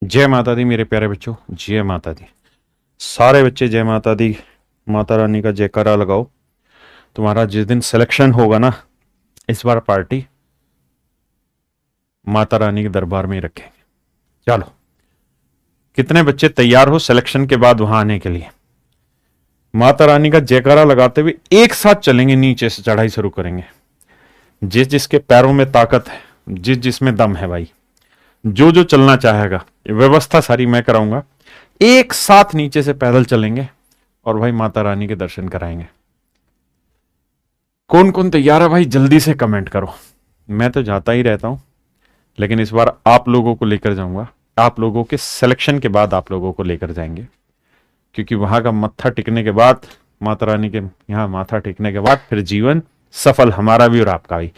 जय माता दी मेरे प्यारे बच्चों, जय माता दी। सारे बच्चे जय माता दी, माता रानी का जयकारा लगाओ। तुम्हारा जिस दिन सिलेक्शन होगा ना, इस बार पार्टी माता रानी के दरबार में ही रखेंगे। चलो, कितने बच्चे तैयार हो सिलेक्शन के बाद वहां आने के लिए? माता रानी का जयकारा लगाते हुए एक साथ चलेंगे, नीचे से चढ़ाई शुरू करेंगे। जिस जिसके पैरों में ताकत है, जिस जिसमें दम है भाई, जो जो चलना चाहेगा, व्यवस्था सारी मैं कराऊंगा। एक साथ नीचे से पैदल चलेंगे और भाई माता रानी के दर्शन कराएंगे। कौन कौन तैयार है भाई? जल्दी से कमेंट करो। मैं तो जाता ही रहता हूं, लेकिन इस बार आप लोगों को लेकर जाऊंगा। आप लोगों के सिलेक्शन के बाद आप लोगों को लेकर जाएंगे, क्योंकि वहां का मत्था टिकने के बाद, माता रानी के यहां माथा टेकने के बाद फिर जीवन सफल, हमारा भी और आपका भी।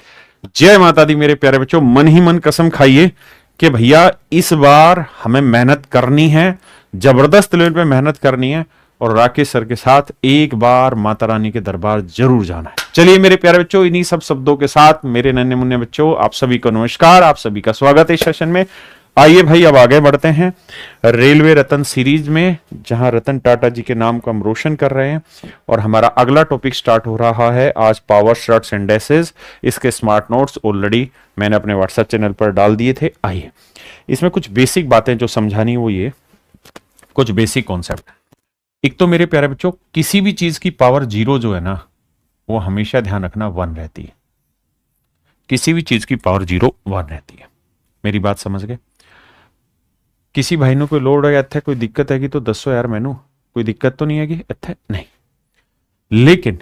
जय माता दी मेरे प्यारे बच्चों। मन ही मन कसम खाइए कि भैया इस बार हमें मेहनत करनी है, जबरदस्त लेवल पे मेहनत करनी है, और राकेश सर के साथ एक बार माता रानी के दरबार जरूर जाना है। चलिए मेरे प्यारे बच्चों, इन्हीं सब शब्दों के साथ मेरे नन्हे मुन्ने बच्चों, आप सभी को नमस्कार, आप सभी का स्वागत है इस सेशन में। आइए भाई, अब आगे बढ़ते हैं रेलवे रतन सीरीज में, जहां रतन टाटा जी के नाम को हम रोशन कर रहे हैं। और हमारा अगला टॉपिक स्टार्ट हो रहा है आज, पावर शॉट्स एंड डैशेस। इसके स्मार्ट नोट्स ऑलरेडी मैंने अपने व्हाट्सएप चैनल पर डाल दिए थे। आइए, इसमें कुछ बेसिक बातें जो समझानी, वो ये कुछ बेसिक कॉन्सेप्ट। एक तो मेरे प्यारे बच्चों, किसी भी चीज की पावर जीरो जो है ना, वो हमेशा ध्यान रखना वन रहती है। किसी भी चीज की पावर जीरो वन रहती है। मेरी बात समझ गए? किसी भाई ने कोई लोड है, इत्थे कोई दिक्कत हैगी तो दसो यार, मैनू कोई दिक्कत तो नहीं हैगी इत्थे? नहीं। लेकिन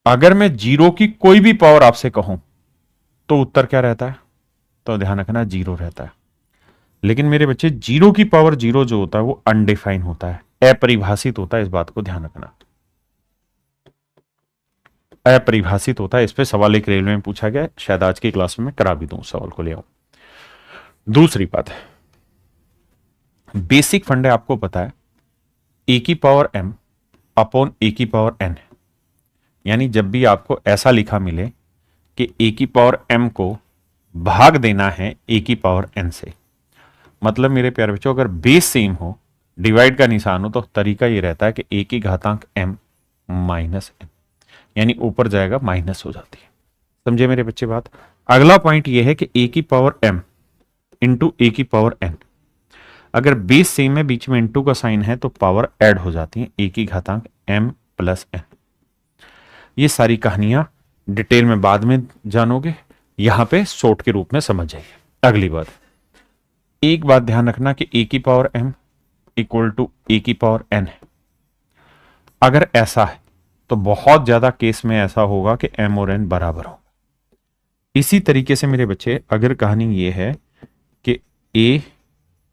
अगर मैं जीरो की कोई भी पावर आपसे कहूं तो उत्तर क्या रहता है? तो ध्यान रखना, जीरो रहता है। लेकिन मेरे बच्चे, जीरो की पावर जीरो जो होता है वो अनडिफाइन होता है, अपरिभाषित होता है। इस बात को ध्यान रखना, अपरिभाषित होता है। इस पे सवाल एक रेलवे में पूछा गया, शायद आज की क्लास में मैं करा भी दूं, सवाल को ले आओ। दूसरी बात है, बेसिक फंडे आपको पता है, ए की पावर एम अपॉन ए की पावर एन। यानी जब भी आपको ऐसा लिखा मिले कि ए की पावर एम को भाग देना है ए की पावर एन से, मतलब मेरे प्यारे बच्चों, अगर बेस सेम हो, डिवाइड का निशान हो, तो तरीका ये रहता है कि ए की घातांक एम माइनस एन, यानी ऊपर जाएगा माइनस हो जाती है। समझे मेरे बच्चे बात? अगला पॉइंट ये है कि ए की पावर एम इंटू ए की पावर एन, अगर बेस सेम है, बीच में इंटू का साइन है, तो पावर ऐड हो जाती है, ए की घातांक एम प्लस एन। ये सारी कहानियां डिटेल में बाद में जानोगे, यहां पे शॉर्ट के रूप में समझ जाइए। अगली बात, एक बात ध्यान रखना कि ए की पावर एम इक्वल टू ए की पावर एन है। अगर ऐसा है तो बहुत ज्यादा केस में ऐसा होगा कि एम और एन बराबर हो। इसी तरीके से मेरे बच्चे, अगर कहानी ये है कि ए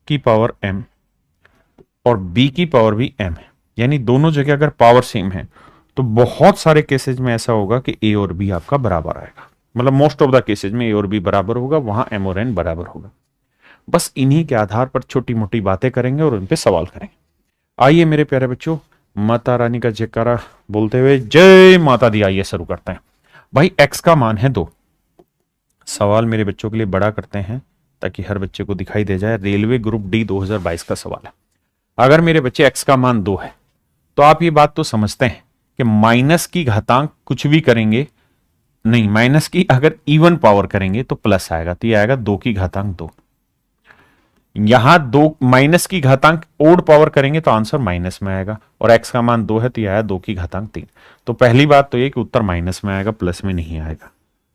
की पावर एम और बी की पावर भी एम है, यानी दोनों जगह अगर पावर सेम है, तो बहुत सारे केसेज में ऐसा होगा कि ए और बी आपका बराबर आएगा। मतलब मोस्ट ऑफ द केसेज में ए और बी बराबर होगा, वहां एम और एन बराबर होगा। बस इन्हीं के आधार पर छोटी मोटी बातें करेंगे और उन पे सवाल करेंगे। आइए मेरे प्यारे बच्चों, माता रानी का जयकारा बोलते हुए जय माता दी, आइए शुरू करते हैं। भाई एक्स का मान है 2। सवाल मेरे बच्चों के लिए बड़ा करते हैं ताकि हर बच्चे को दिखाई दे जाए। रेलवे ग्रुप डी 2022 का सवाल है। अगर मेरे बच्चे एक्स का मान 2 है, तो आप ये बात तो समझते हैं कि माइनस की घातांक कुछ भी करेंगे, नहीं, माइनस की अगर इवन पावर करेंगे तो प्लस आएगा, तो ये आएगा 2 की घातांक 2। यहां 2 माइनस की घातांक ओड पावर करेंगे तो आंसर माइनस में आएगा, और एक्स का मान 2 है तो यह आया 2 की घातांक 3। तो पहली बात तो ये कि उत्तर माइनस में आएगा, प्लस में नहीं आएगा,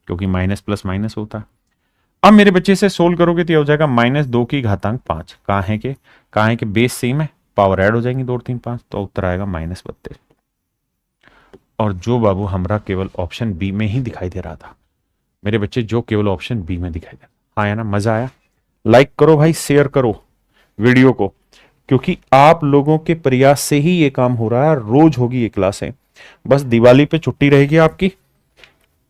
क्योंकि माइनस प्लस माइनस होता है। अब मेरे बच्चे से सोल्व करोगे तो यह हो जाएगा माइनस 2 की घातांक 5। कहा है कि बेस सेम है, पावर ऐड हो जाएंगी 2 3 5, तो उत्तर आएगा माइनस 32। और जो बाबू हमरा केवल ऑप्शन बी में ही दिखाई दे रहा था, मेरे बच्चे जो केवल ऑप्शन बी में दिखाई दे रहा, आया ना? मजा आया? लाइक करो भाई, शेयर करो वीडियो को, क्योंकि आप लोगों के प्रयास से ही ये काम हो रहा है। रोज होगी ये क्लासें, बस दिवाली पे छुट्टी रहेगी आपकी,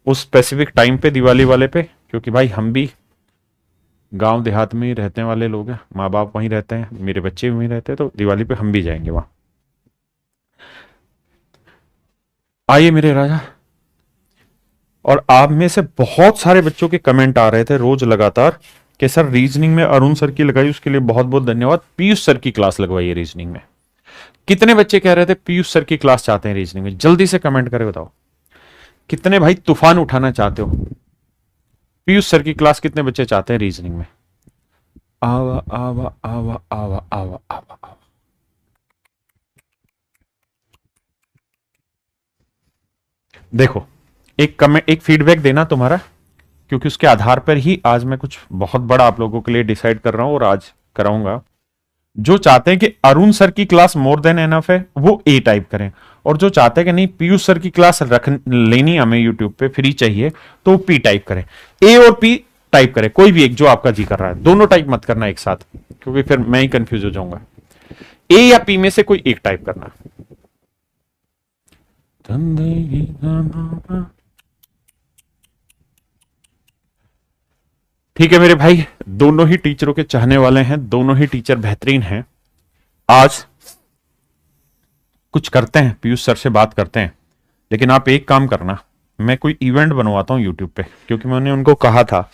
उस स्पेसिफिक टाइम पे, दिवाली वाले पे, क्योंकि भाई हम भी गांव देहात में ही रहने वाले लोग हैं, माँ बाप वहीं रहते हैं, मेरे बच्चे भी वहीं रहते हैं, तो दिवाली पे हम भी जाएंगे वहां। आइए मेरे राजा। और आप में से बहुत सारे बच्चों के कमेंट आ रहे थे रोज लगातार कि सर रीजनिंग में अरुण सर की लगाई, उसके लिए बहुत बहुत धन्यवाद। पीयूष सर की क्लास लगवाइए रीजनिंग में। कितने बच्चे कह रहे थे पीयूष सर की क्लास चाहते हैं रीजनिंग में? जल्दी से कमेंट करके बताओ कितने भाई तूफान उठाना चाहते हो। पीयूष सर की क्लास कितने बच्चे चाहते हैं रीजनिंग में? आवा आवा आवा आवा आवा आवा आवा। देखो, एक कमेंट, एक फीडबैक देना तुम्हारा, क्योंकि उसके आधार पर ही आज मैं कुछ बहुत बड़ा आप लोगों के लिए डिसाइड कर रहा हूं और आज कराऊंगा। जो चाहते हैं कि अरुण सर की क्लास मोर देन एनफ है वो ए टाइप करें, और जो चाहते हैं कि नहीं पीयूष सर की क्लास रख लेनी हमें यूट्यूब पे फ्री चाहिए तो पी टाइप करें। ए और पी टाइप करें, कोई भी एक जो आपका जी कर रहा है। दोनों टाइप मत करना एक साथ, क्योंकि फिर मैं ही कंफ्यूज हो जाऊंगा। ए या पी में से कोई एक टाइप करना। ठीक है मेरे भाई, दोनों ही टीचरों के चाहने वाले हैं, दोनों ही टीचर बेहतरीन हैं। आज कुछ करते हैं, पीयूष सर से बात करते हैं, लेकिन आप एक काम करना, मैं कोई इवेंट बनवाता हूं यूट्यूब पे, क्योंकि मैंने उनको कहा था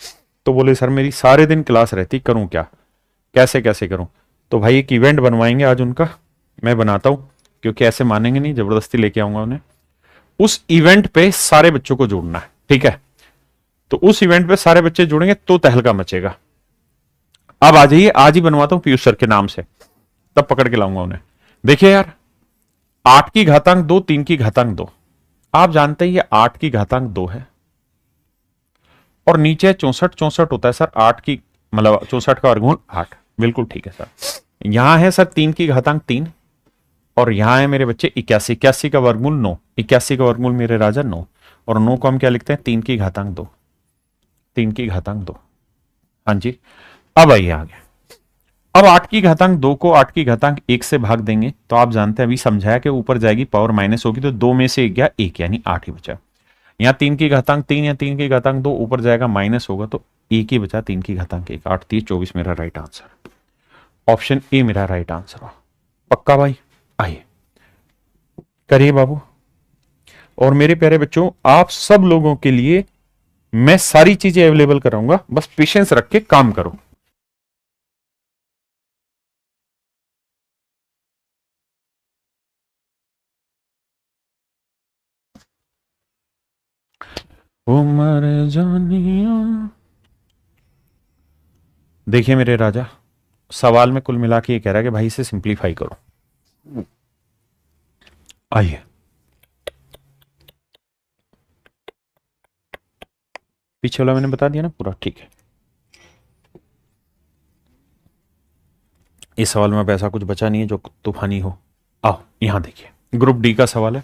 तो बोले सर मेरी सारे दिन क्लास रहती, करूं क्या, कैसे कैसे करूं? तो भाई एक इवेंट बनवाएंगे आज उनका, मैं बनाता हूं, क्योंकि ऐसे मानेंगे नहीं, जबरदस्ती लेके आऊंगा उन्हें। उस इवेंट पे सारे बच्चों को जोड़ना है, ठीक है? तो उस इवेंट पे सारे बच्चे जुड़ेंगे तो तहलका मचेगा। अब आ जाइए, आज ही बनवाता हूं पीयूष सर के नाम से, तब पकड़ के लाऊंगा उन्हें। देखिए यार, 8 की घातांक 2, 3 की घातांक 2, आप जानते हैं ये 8 की घातांक 2 है, और नीचे 64 64 होता है सर। 8 की मतलब 64 का वर्गमूल 8, बिल्कुल ठीक है सर। यहां है सर 3 की घातांक 3, और यहां है मेरे बच्चे 81, 81 का वर्गमूल 9, 81 का वर्गमूल मेरे राजा 9, और 9 को हम क्या लिखते हैं? 3 की घातांक 2, 3 की घातांक 2। हाँ जी, अब आइए आगे। अब 8 की घातांक 2 को 8 की घातांक 1 से भाग देंगे तो आप जानते हैं, अभी समझाया कि ऊपर जाएगी पावर माइनस होगी, तो 2 में से 1 गया 1, यानी 8 ही बचा। यहां 3 की घातांक 3 या 3 की घातांक 2 ऊपर जाएगा माइनस होगा, तो 1 ही बचा, 3 की घातांक 1, 8 3 24 मेरा राइट आंसर। ऑप्शन ए मेरा राइट आंसर। पक्का भाई? आइए करिए बाबू। और मेरे प्यारे बच्चों, आप सब लोगों के लिए मैं सारी चीजें अवेलेबल कराऊंगा, बस पेशेंस रख के काम करो। उमर जानिया। देखिए मेरे राजा, सवाल में कुल मिला के ये कह रहा है कि भाई इसे सिंप्लीफाई करो। आइए, पीछे वाला मैंने बता दिया ना पूरा, ठीक है। इस सवाल में अब ऐसा कुछ बचा नहीं है जो तूफानी हो। आओ यहां देखिए, ग्रुप डी का सवाल है।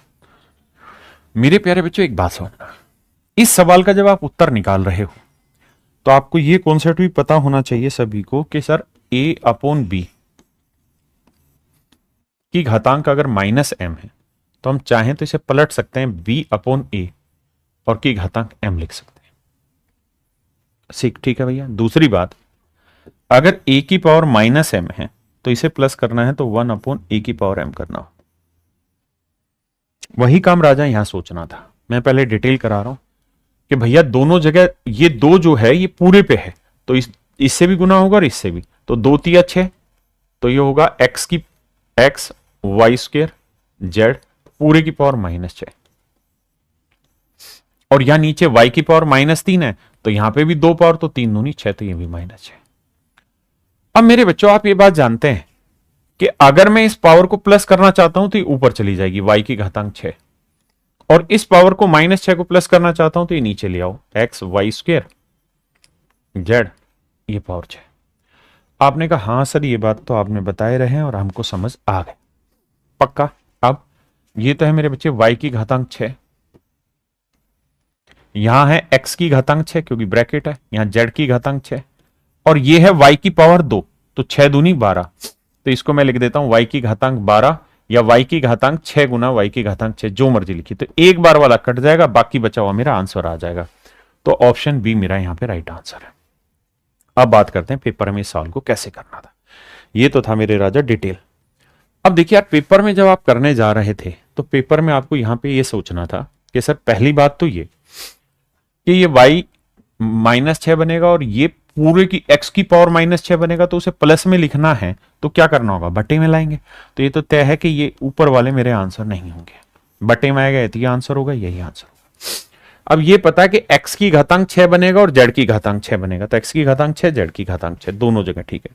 मेरे प्यारे बच्चों एक बात समझना, इस सवाल का जब आप उत्तर निकाल रहे हो तो आपको यह कॉन्सेप्ट भी पता होना चाहिए सभी को कि सर a अपॉन बी की घातांक अगर माइनस m है तो हम चाहें तो इसे पलट सकते हैं, b अपॉन a और की घातांक m लिख सकते हैं। ठीक है भैया। दूसरी बात, अगर a की पावर माइनस m है तो इसे प्लस करना है तो 1 अपॉन a की पावर m करना हो। वही काम राजा यहां सोचना था। मैं पहले डिटेल करा रहा हूं कि भैया दोनों जगह ये 2 जो है ये पूरे पे है, तो इससे भी गुना होगा और इससे भी, तो 2 तिया 6, तो ये होगा x वाई स्क्वायर जेड पूरे की पावर -6, और यहां नीचे y की पावर -3 है, तो यहां पे भी 2 पावर, तो 3 दूनी 6, तो ये भी -6। अब मेरे बच्चों आप ये बात जानते हैं कि अगर मैं इस पावर को प्लस करना चाहता हूं तो ये ऊपर चली जाएगी, y की घातांक 6, और इस पावर को -6 को प्लस करना चाहता हूं तो ये नीचे ले आओ, x वाई स्क्वायर जेड ये पावर 6। आपने कहा हाँ सर ये बात तो आपने बताए रहे हैं और हमको समझ आ गए। पक्का? अब ये तो है मेरे बच्चे y की घातांक 6, यहां है x की घातांक 6 क्योंकि ब्रैकेट है, यहां z की घातांक 6, और ये है y की पावर 2, तो 6 दूनी 12, तो इसको मैं लिख देता हूं y की घातांक 12 या y की घातांक 6 गुना y की घातांक 6, जो मर्जी लिखी, तो एक बार वाला कट जाएगा, बाकी बचा हुआ मेरा आंसर आ जाएगा। तो ऑप्शन बी मेरा यहां पे राइट आंसर है। अब बात करते हैं पेपर में इस सवाल को कैसे करना था। ये तो था मेरे राजा डिटेल। अब देखिए यार, पेपर में जब आप करने जा रहे थे तो पेपर में आपको यहां पे ये सोचना था कि सर पहली बात तो ये कि ये y -6 बनेगा और ये पूरे की x की पावर -6 बनेगा तो उसे प्लस में लिखना है तो क्या करना होगा, बटे में लाएंगे। तो ये तो तय है कि ये ऊपर वाले मेरे आंसर नहीं होंगे, बटे में आएगा तो ये आंसर होगा, यही आंसर होगा। अब ये पता है कि x की घातांक 6 बनेगा और z की घातांक 6 बनेगा, तो x की घातांक 6 z की घातांक 6 दोनों जगह ठीक है।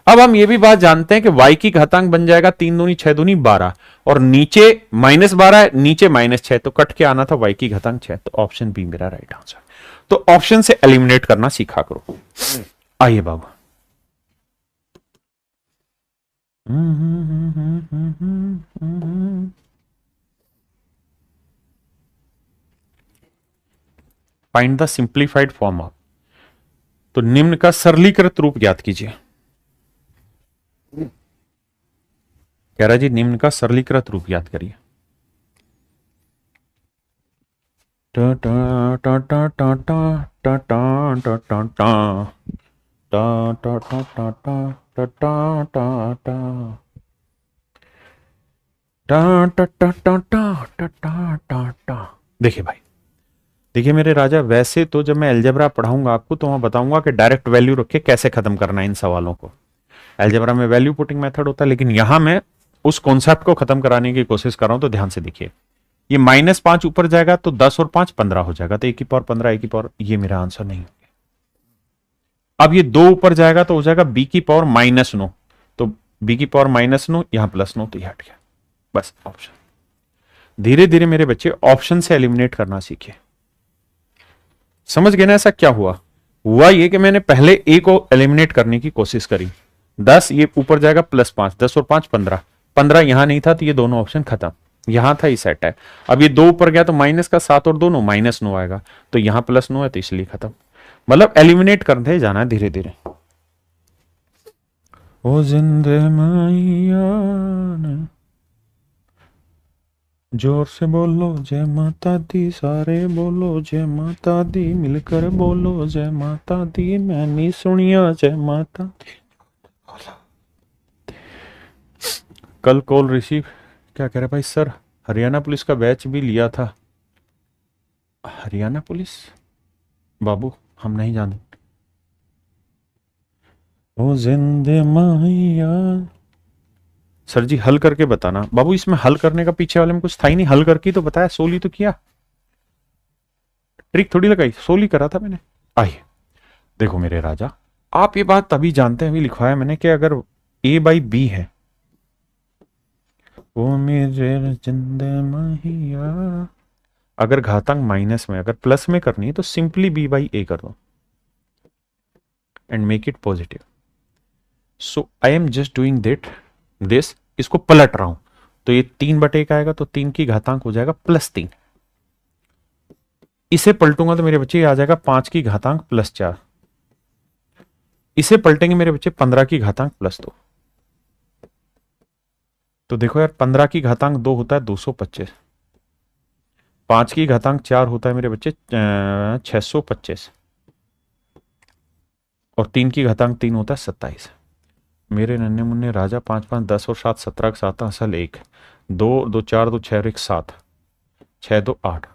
अब हम ये भी बात जानते हैं कि y की घातांक बन जाएगा 3 दूनी 6 दूनी 12 और नीचे -12 है, नीचे -6, तो कट के आना था y की घातांक 6, तो ऑप्शन बी मेरा राइट आंसर। तो ऑप्शन से एलिमिनेट करना सीखा करो। आइए बाबू, find the simplified form of, तो निम्न का सरलीकृत रूप ज्ञात कीजिए। कह रहा जी निम्न का सरलीकृत रूप याद करिए। देखिए भाई, देखिए मेरे राजा, वैसे तो जब मैं अलजेब्रा पढ़ाऊंगा आपको तो वहां बताऊंगा कि डायरेक्ट वैल्यू रख के कैसे खत्म करना है इन सवालों को। अलजेब्रा में वैल्यू पुटिंग मेथड होता है, लेकिन यहां मैं उस कॉन्सेप्ट को खत्म कराने की कोशिश कर रहा हूं। तो ध्यान से देखिए, ये -5 ऊपर जाएगा तो 10 और 5 15 हो जाएगा, तो 1 की पावर 15, 1 की पावर, ये मेरा आंसर नहीं होगा। अब ये 2 ऊपर जाएगा तो हो जाएगा b की पावर -9, तो b की पावर -9 यहां +9, तो ये हट गया। बस ऑप्शन, धीरे धीरे मेरे बच्चे ऑप्शन से एलिमिनेट करना सीखे। समझ गए ना ऐसा क्या हुआ? हुआ ये कि मैंने पहले a को एलिमिनेट करने की कोशिश करी, 10 ये ऊपर जाएगा +5, 10 और 5 15, 15 यहां नहीं था तो ये दोनों ऑप्शन खत्म, यहां था ये सेट है। अब ये 2 ऊपर गया तो माइनस का 7 और 2 -9 आएगा, तो यहां +9 है तो इसलिए खत्म। मतलब एलिमिनेट करते जाना धीरे धीरे। ओ जिंदे मैया जोर से बोलो जय माता दी, सारे बोलो जय माता दी, मिलकर बोलो जय माता दी, मैंने सुनिया जय माता दी। कल कॉल रिसीव, क्या कह रहे भाई सर, हरियाणा पुलिस का बैच भी लिया था। हरियाणा पुलिस बाबू हम नहीं जानते। ओ जिंदे माहिया, सर जी हल करके बताना। बाबू इसमें हल करने का पीछे वाले में कुछ था ही नहीं, हल करके तो बताया, सोली तो किया, ट्रिक थोड़ी लगाई, सोली करा था मैंने। आइए देखो मेरे राजा, आप ये बात तभी जानते हैं, अभी लिखवाया मैंने कि अगर a/b है, वो मेरे जिंदे माहिया, अगर घातांक माइनस में, अगर प्लस में करनी है तो सिंपली b/a कर दो and make it positive. So I am just doing this, इसको पलट रहा हूं, तो ये 3/1 आएगा, तो 3 की घातांक हो जाएगा +3। इसे पलटूंगा तो मेरे बच्चे आ जाएगा 5 की घातांक +4। इसे पलटेंगे मेरे बच्चे 15 की घातांक +2। तो देखो यार, 15 की घातांक 2 होता है 225, 5 की घातांक 4 होता है मेरे बच्चे 625, और 3 की घातांक 3 होता है 27। मेरे नन्हे मुन्ने राजा, 5 5 10 और 7 17 का 7 असल 1, 2 2 4 2 6 और 1 7, 6 2 8,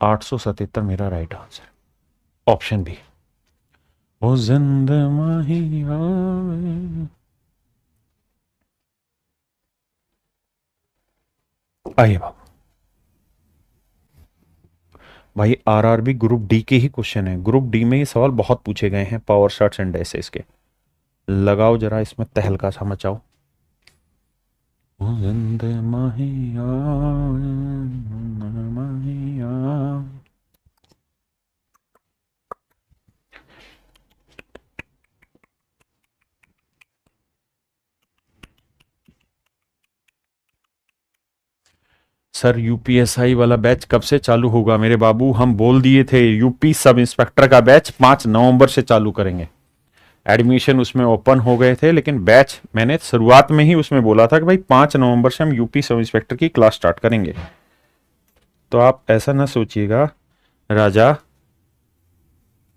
877 मेरा राइट आंसर, ऑप्शन बी। ओ जिंद माहिया, आइए बाबू भाई, आरआरबी ग्रुप डी के ही क्वेश्चन है, ग्रुप डी में ये सवाल बहुत पूछे गए हैं, पावर शॉट्स एंड ऐसे इसके। लगाओ जरा इसमें तहलका सा मचाओ। जिंदे माहिया माहिया, सर यूपीएसआई वाला बैच कब से चालू होगा? मेरे बाबू हम बोल दिए थे, यूपी सब इंस्पेक्टर का बैच 5 नवंबर से चालू करेंगे। एडमिशन उसमें ओपन हो गए थे, लेकिन बैच मैंने शुरुआत में ही उसमें बोला था कि भाई 5 नवंबर से हम यूपी सब इंस्पेक्टर की क्लास स्टार्ट करेंगे। तो आप ऐसा ना सोचिएगा राजा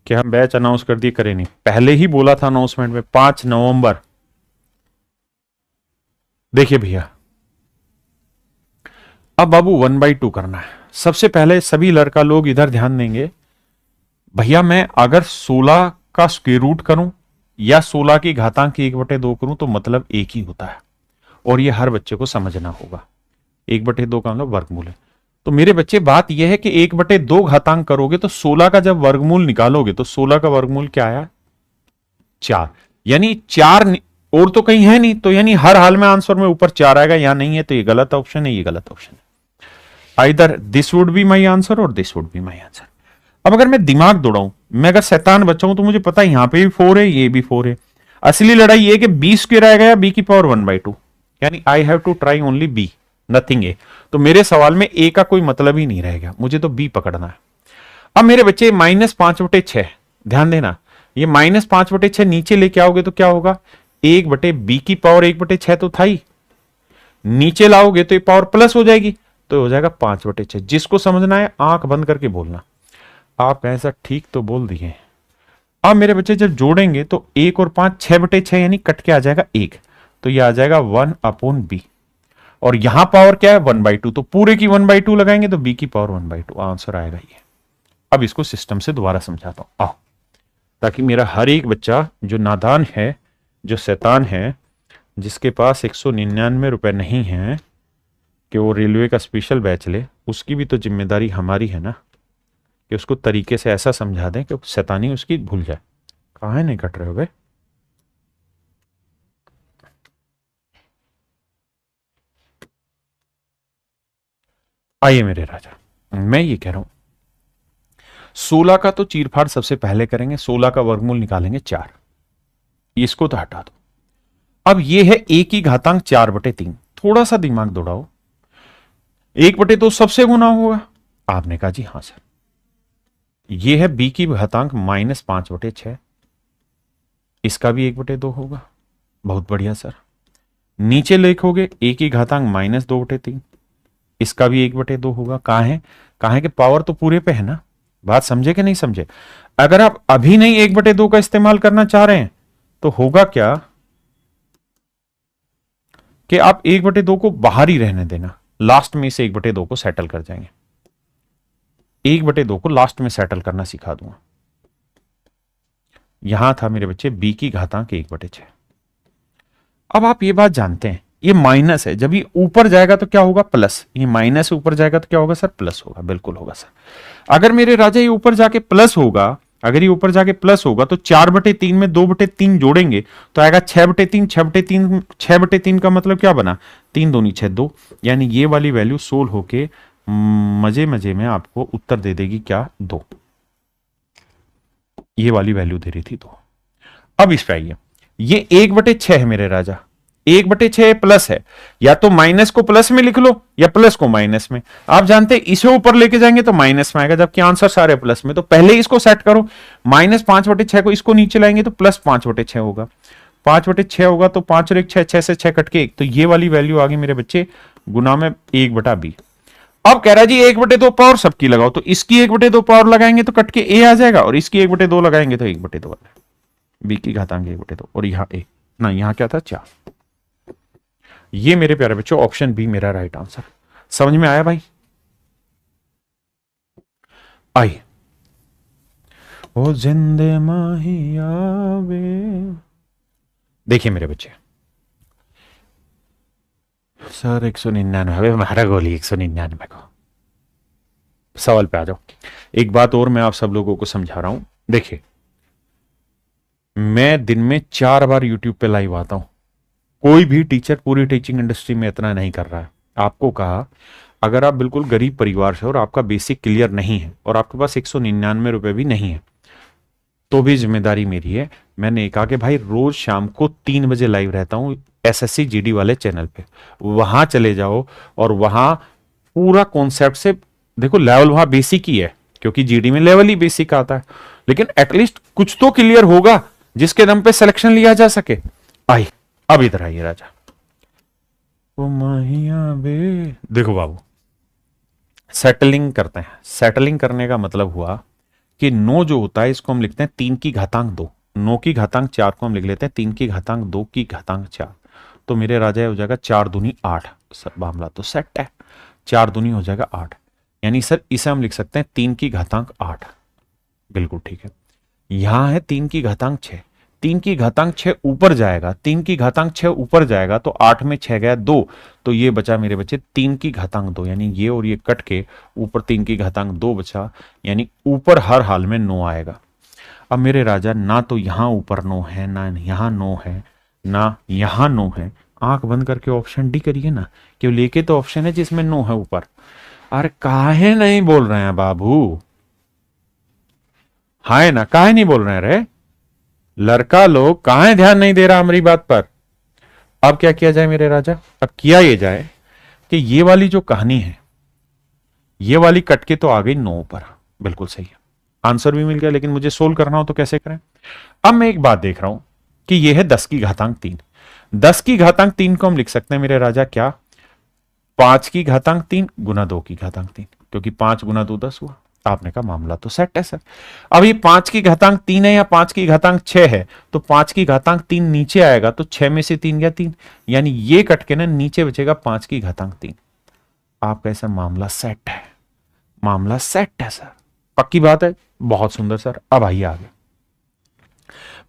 कि हम बैच अनाउंस कर दिए, करें नहीं, पहले ही बोला था अनाउंसमेंट में 5 नवंबर। देखिए भैया, अब बाबू 1/2 करना है। सबसे पहले सभी लड़का लोग इधर ध्यान देंगे। भैया मैं अगर 16 का स्क्वायर रूट करूं या 16 की घातांक 1/2 करूं तो मतलब एक ही होता है, और ये हर बच्चे को समझना होगा। 1/2 का मतलब वर्गमूल है। तो मेरे बच्चे बात यह है कि 1/2 घातांक करोगे तो 16 का जब वर्गमूल निकालोगे तो 16 का वर्गमूल क्या आया, 4। यानी 4 और तो कहीं है नहीं, तो यानी हर हाल में आंसर में ऊपर 4 आएगा, या नहीं है तो ये गलत ऑप्शन है, ये गलत ऑप्शन है। Either this would be my answer और this would be my answer. अब अगर मैं दिमाग दौड़ाऊं, मैं अगर शैतान बच्चा हूं, तो मुझे पता है यहां पे भी 4 है, ये भी 4 है। असली लड़ाई ये कि बी स्क्वायर आएगा या बी की पावर 1/2, यानी I have to try only B, nothing A. तो मेरे सवाल में ए का कोई मतलब ही नहीं रहेगा, मुझे तो बी पकड़ना है। अब मेरे बच्चे -5/6, ध्यान देना, ये -5/6 नीचे लेके आओगे तो क्या होगा, 1/b की पावर 1/6 तो था ही, नीचे लाओगे तो ये पावर प्लस हो जाएगी, तो हो जाएगा 5/6। जिसको समझना है आंख बंद करके बोलना। आप ऐसा ठीक तो बोल दिए। अब मेरे बच्चे जब जोड़ेंगे तो 1 और 5 6/6, यानी कट के आ जाएगा 1, तो ये आ जाएगा 1/b, और यहां पावर क्या है 1/2, तो पूरे की 1/2 लगाएंगे तो b की पावर 1/2, आंसर आएगा ये। अब इसको सिस्टम से दोबारा समझाता हूं, आओ, ताकि मेरा हर एक बच्चा जो नादान है, जो शैतान है, जिसके पास 199 रुपए नहीं है कि वो रेलवे का स्पेशल बैच ले, उसकी भी तो जिम्मेदारी हमारी है ना, कि उसको तरीके से ऐसा समझा दें कि शैतानी उसकी भूल जाए। कहाँ है, नहीं कट रहे हो बे? आइए मेरे राजा, मैं ये कह रहा हूं 16 का तो चीरफाड़ सबसे पहले करेंगे, 16 का वर्गमूल निकालेंगे 4, इसको तो हटा दो। अब ये है a की घातांक 4/3, थोड़ा सा दिमाग दौड़ाओ, 1/2 सबसे गुना होगा, आपने कहा जी हां सर। ये है b की घातांक -5/6, इसका भी 1/2 होगा, बहुत बढ़िया सर। नीचे लिखोगे a की घातांक -2/3, इसका भी 1/2 होगा। कहां है कि पावर तो पूरे पे है ना, बात समझे कि नहीं समझे? अगर आप अभी नहीं 1/2 का इस्तेमाल करना चाह रहे हैं तो होगा क्या कि आप 1/2 को बाहर ही रहने देना, लास्ट में इसे 1/2 को सेटल कर जाएंगे। 1/2 को लास्ट में सेटल करना सिखा दूंगा। यहां था मेरे बच्चे b की घातांक 1/6। अब आप ये बात जानते हैं, ये माइनस है, जब ये ऊपर जाएगा तो क्या होगा, प्लस। ये माइनस से ऊपर जाएगा तो क्या होगा सर, प्लस होगा, बिल्कुल होगा सर। अगर मेरे राजा ये ऊपर जाके प्लस होगा, अगर ये ऊपर जाके प्लस होगा तो 4/3 में 2/3 जोड़ेंगे तो आएगा 6/3। 6/3 का मतलब क्या बना, 3 दूनी 6 2, यानी ये वाली वैल्यू सोल्व होके मजे मजे में आपको उत्तर दे देगी क्या, 2। ये वाली वैल्यू दे रही थी 2। अब इस पे आइए, ये 1/6 है मेरे राजा, 1/6 प्लस है, या तो माइनस को प्लस में लिख लो या प्लस को माइनस में। आप जानते हैं इसे ऊपर लेके जाएंगे तो माइनस में आएगा, जबकि आंसर सारे प्लस में। तो पहले इसको सेट करो, -5/6 को इसको नीचे लाएंगे तो +5/6 होगा। 5/6 होगा तो 5 और 1 6, 6 से 6 कट के 1, तो ये वाली वैल्यू आ गई मेरे बच्चे, गुना में 1/b। अब कह रहा है जी 1/2 पावर सबकी लगाओ, तो इसकी 1/2 पावर लगाएंगे तो कट के a आ जाएगा, और इसकी 1/2 लगाएंगे तो 1/2 आ जाएगा, b की घातांक 1/2, और यहां a ना, यहां क्या था 4। ये मेरे प्यारे बच्चों ऑप्शन बी मेरा राइट आंसर। समझ में आया भाई? आइए, ओ जिंदे माहिया वे, देखिए मेरे बच्चे, सर 199 मारा गोली 199 को। सवाल पे आ जाओ। एक बात और मैं आप सब लोगों को समझा रहा हूं, देखिए मैं दिन में 4 बार यूट्यूब पे लाइव आता हूं, कोई भी टीचर पूरी टीचिंग इंडस्ट्री में इतना नहीं कर रहा है। आपको कहा अगर आप बिल्कुल गरीब परिवार से और आपका बेसिक क्लियर नहीं है और आपके पास 199 रुपए भी नहीं है तो भी जिम्मेदारी मेरी है। मैंने कहा कि भाई रोज शाम को 3 बजे लाइव रहता हूं एसएससी जीडी वाले चैनल पे, वहां चले जाओ और वहां पूरा कॉन्सेप्ट से देखो। लेवल वहां बेसिक ही है क्योंकि जीडी में लेवल ही बेसिक आता है, लेकिन एटलीस्ट कुछ तो क्लियर होगा जिसके दम पे सिलेक्शन लिया जा सके। आई अब इधर आइए राजा, ओ माहिया बे, देखो बाबू सेटलिंग करते हैं। सेटलिंग करने का मतलब हुआ कि 9 जो होता है इसको हम लिखते हैं 3 की घातांक 2, 9 की घातांक 4 को हम लिख लेते हैं 3 की घातांक 2 की घातांक 4। तो मेरे राजा हो जाएगा 4 दूनी 8। सर मामला तो सेट है, 4 दूनी हो जाएगा 8, यानी सर इसे हम लिख सकते हैं 3 की घातांक 8। बिल्कुल ठीक है। यहां है 3 की घातांक 6, 3 की घातांक 6 ऊपर जाएगा, 3 की घातांक 6 ऊपर जाएगा तो 8 में 6 गया 2, तो ये बचा मेरे बच्चे 3 की घातांक 2, यानी ये और ये कट के ऊपर 3 की घातांक 2 बचा, यानी ऊपर हर हाल में 9 आएगा। अब मेरे राजा ना तो यहां ऊपर 9 है, ना यहां 9 है, ना यहां 9 है, आंख बंद करके ऑप्शन डी करिए ना, क्यों लेके तो ऑप्शन है जिसमें 9 है ऊपर। अरे काहे नहीं बोल रहे हैं बाबू, हाय ना, काहे नहीं बोल रहे हैं रे लड़का लोग, काहे ध्यान नहीं दे रहा हमारी बात पर। अब क्या किया जाए मेरे राजा, अब किया ये जाए कि ये वाली जो कहानी है, ये वाली कट के तो आ गई 9 पर, बिल्कुल सही है, आंसर भी मिल गया, लेकिन मुझे सोल्व करना हो तो कैसे करें। अब मैं एक बात देख रहा हूं कि ये है 10 की घातांक 3, 10 की घातांक 3 को हम लिख सकते हैं मेरे राजा क्या, 5 की घातांक 3 गुना 2 की घातांक 3, क्योंकि 5 गुना 2 10 हुआ। आपने कहा मामला तो सेट है सर। अब ये 5 की घातांक 3 है या 5 की घातांक 6 है, तो 5 की घातांक 3 नीचे आएगा तो 6 में से 3 गया 3, यानी ये कट के ना नीचे बचेगा 5 की घातांक 3। आपका ऐसा मामला सेट है, मामला सेट है सर, पक्की बात है, बहुत सुंदर सर। अब आइए आगे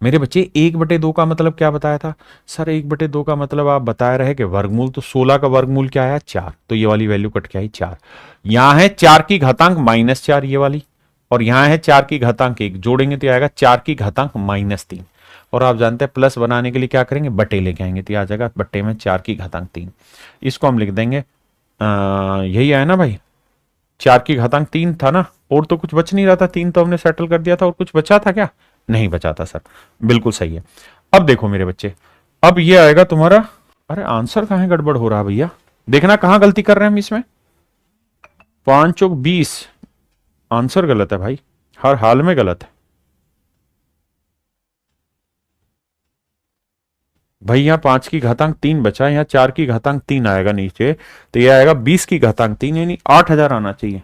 मेरे बच्चे, 1/2 का मतलब क्या बताया था सर, 1/2 का मतलब आप बताए रहे कि वर्गमूल, तो 16 का वर्गमूल क्या आया 4, तो ये वाली वैल्यू कट के आई 4। यहां है 4 की घातांक -4 ये वाली, और यहां है 4 की घातांक 1, जोड़ेंगे तो आएगा 4 की घातांक -3, और आप जानते हैं प्लस बनाने के लिए क्या करेंगे, बटे लेके आएंगे, तो आ जाएगा बट्टे में 4 की घातांक 3। इसको हम लिख देंगे यही आया ना भाई, 4 की घातांक 3 था ना, और तो कुछ बच नहीं रहा था, 3 तो हमने सेटल कर दिया था, और कुछ बचा था क्या, नहीं बचा था सर, बिल्कुल सही है। अब देखो मेरे बच्चे, अब ये आएगा तुम्हारा, अरे आंसर कहां गड़बड़ हो रहा है भैया, देखना कहां गलती कर रहे हैं हम इसमें, 5 चौक 20, आंसर गलत है भाई, हर हाल में गलत है भाई। यहां 5 की घातांक 3 बचा, यहां 4 की घातांक 3 आएगा नीचे, तो ये आएगा 20 की घातांक 3, यानी 8000 आना चाहिए।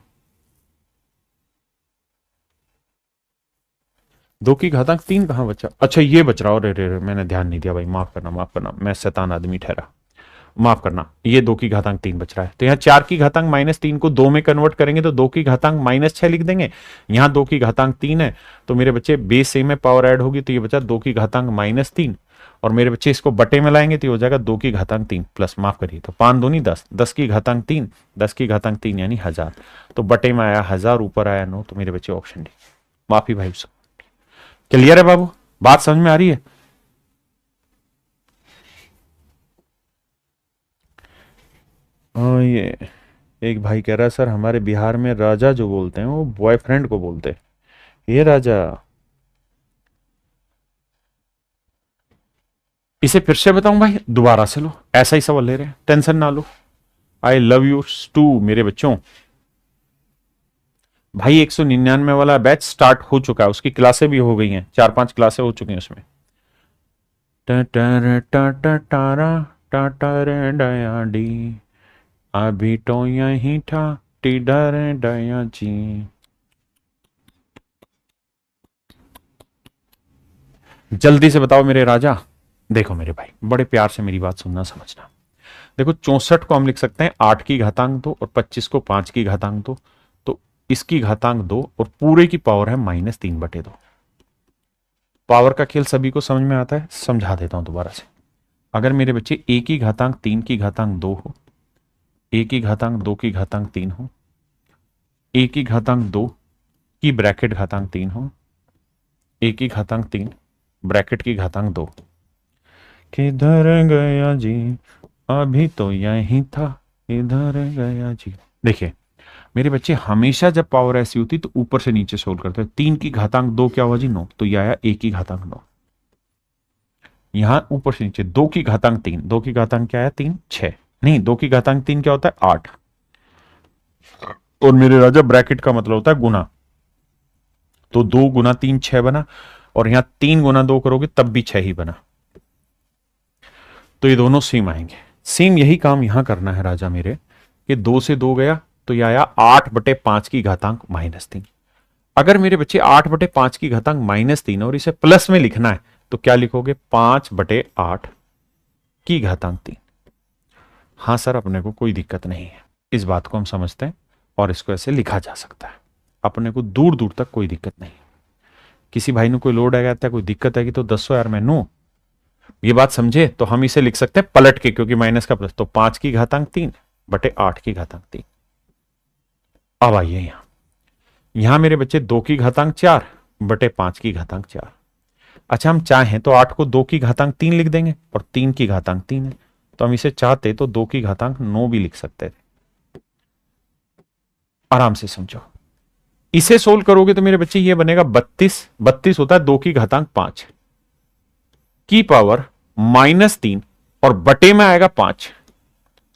2 की घातांक 3 कहां बचा, अच्छा ये बच रहा, अरे रे रे, मैंने ध्यान नहीं दिया भाई, माफ करना माफ करना, मैं शैतान आदमी ठहरा, माफ करना, ये 2 की घातांक 3 बच रहा है, तो यहाँ 4 की घातांक -3 को 2 में कन्वर्ट करेंगे तो 2 की घातांक -6 लिख देंगे, यहाँ 2 की घातांक 3 है, तो मेरे बच्चे बेस सेम में पावर ऐड होगी, तो ये बचा 2 की घातांक -3, और मेरे बच्चे इसको बटे में लाएंगे तो ये हो जाएगा 2 की घातांक 3 प्लस, माफ करिए, तो 5 दूनी 10, 10 की घातांक 3, 10 की घातांक 3 यानी 1000, तो बटे में आया 1000, ऊपर आया 9, तो मेरे बच्चे ऑप्शन डी। माफी भाई, क्लियर है बाबू, बात समझ में आ रही है। ये एक भाई कह रहा है सर हमारे बिहार में राजा जो बोलते हैं वो बॉयफ्रेंड को बोलते हैं, ये राजा, इसे फिर से बताऊं भाई, दोबारा से लो, ऐसा ही सवाल ले रहे हैं, टेंशन ना लो। आई लव यू टू मेरे बच्चों। भाई 199 वाला बैच स्टार्ट हो चुका है, उसकी क्लासें भी हो गई हैं, 4-5 क्लासें हो चुकी हैं उसमें। अभी तो यही था टिडर डया जी। जल्दी से बताओ मेरे राजा, देखो मेरे भाई बड़े प्यार से मेरी बात सुनना समझना, देखो 64 को हम लिख सकते हैं 8 की घातांक 2, और 25 को 5 की घातांक 2, तो इसकी घातांक 2, और पूरे की पावर है -3/2। पावर का खेल सभी को समझ में आता है, समझा देता हूं दोबारा से। अगर मेरे बच्चे A की घातांक 3 की घातांक 2 हो, A की घातांक 2 की घातांक 3 हो, A की घातांक 2 की ब्रैकेट घातांक 3 हो, A की घातांक 3 ब्रैकेट की घातांक 2, किधर गया जी, अभी तो यही था, किधर गया जी। देखिए मेरे बच्चे, हमेशा जब पावर ऐसी होती तो ऊपर से नीचे सोल्व करते हैं। 3 की घातांक 2 क्या हुआ जी 9, तो ये आया A की घातांक 9, यहां ऊपर से नीचे 2 की घातांक 3, 2 की घातांक क्या है 3 6, नहीं 2 की घातांक 3 क्या होता है 8, और मेरे राजा ब्रैकेट का मतलब होता है गुना, तो 2 गुना 3 6 बना, और यहां 3 गुना 2 करोगे तब भी 6 ही बना, तो ये दोनों सेम आएंगे। सेम यही काम यहां करना है राजा मेरे, कि 2 से 2 गया तो यह आया 8/5 की घातांक -3। अगर मेरे बच्चे 8/5 की घातांक -3 और इसे प्लस में लिखना है तो क्या लिखोगे, 5/8 की घातांक 3। हाँ सर, अपने को कोई दिक्कत नहीं है, इस बात को हम समझते हैं, और इसको ऐसे लिखा जा सकता है, अपने को दूर दूर तक कोई दिक्कत नहीं। किसी भाई ने कोई लोड आ गया, कोई दिक्कत आएगी तो 10 यार मैं ये बात समझे, तो हम इसे लिख सकते हैं पलट के, क्योंकि माइनस का प्लस, तो 5 की घातांक 3 बटे 8 की घातांक 3। अब आइए यहां मेरे बच्चे 2 की घातांक 4 बटे 5 की घातांक 4। अच्छा, हम चाहें तो 8 को 2 की घातांक 3 लिख देंगे और 3 की घातांक 3 है, तो हम इसे चाहते तो 2 की घातांक 9 भी लिख सकते थे। आराम से समझो, इसे सोल्व करोगे तो मेरे बच्चे ये बनेगा 32, 32 होता है 2 की घातांक 5 की पावर -3 और बटे में आएगा 5,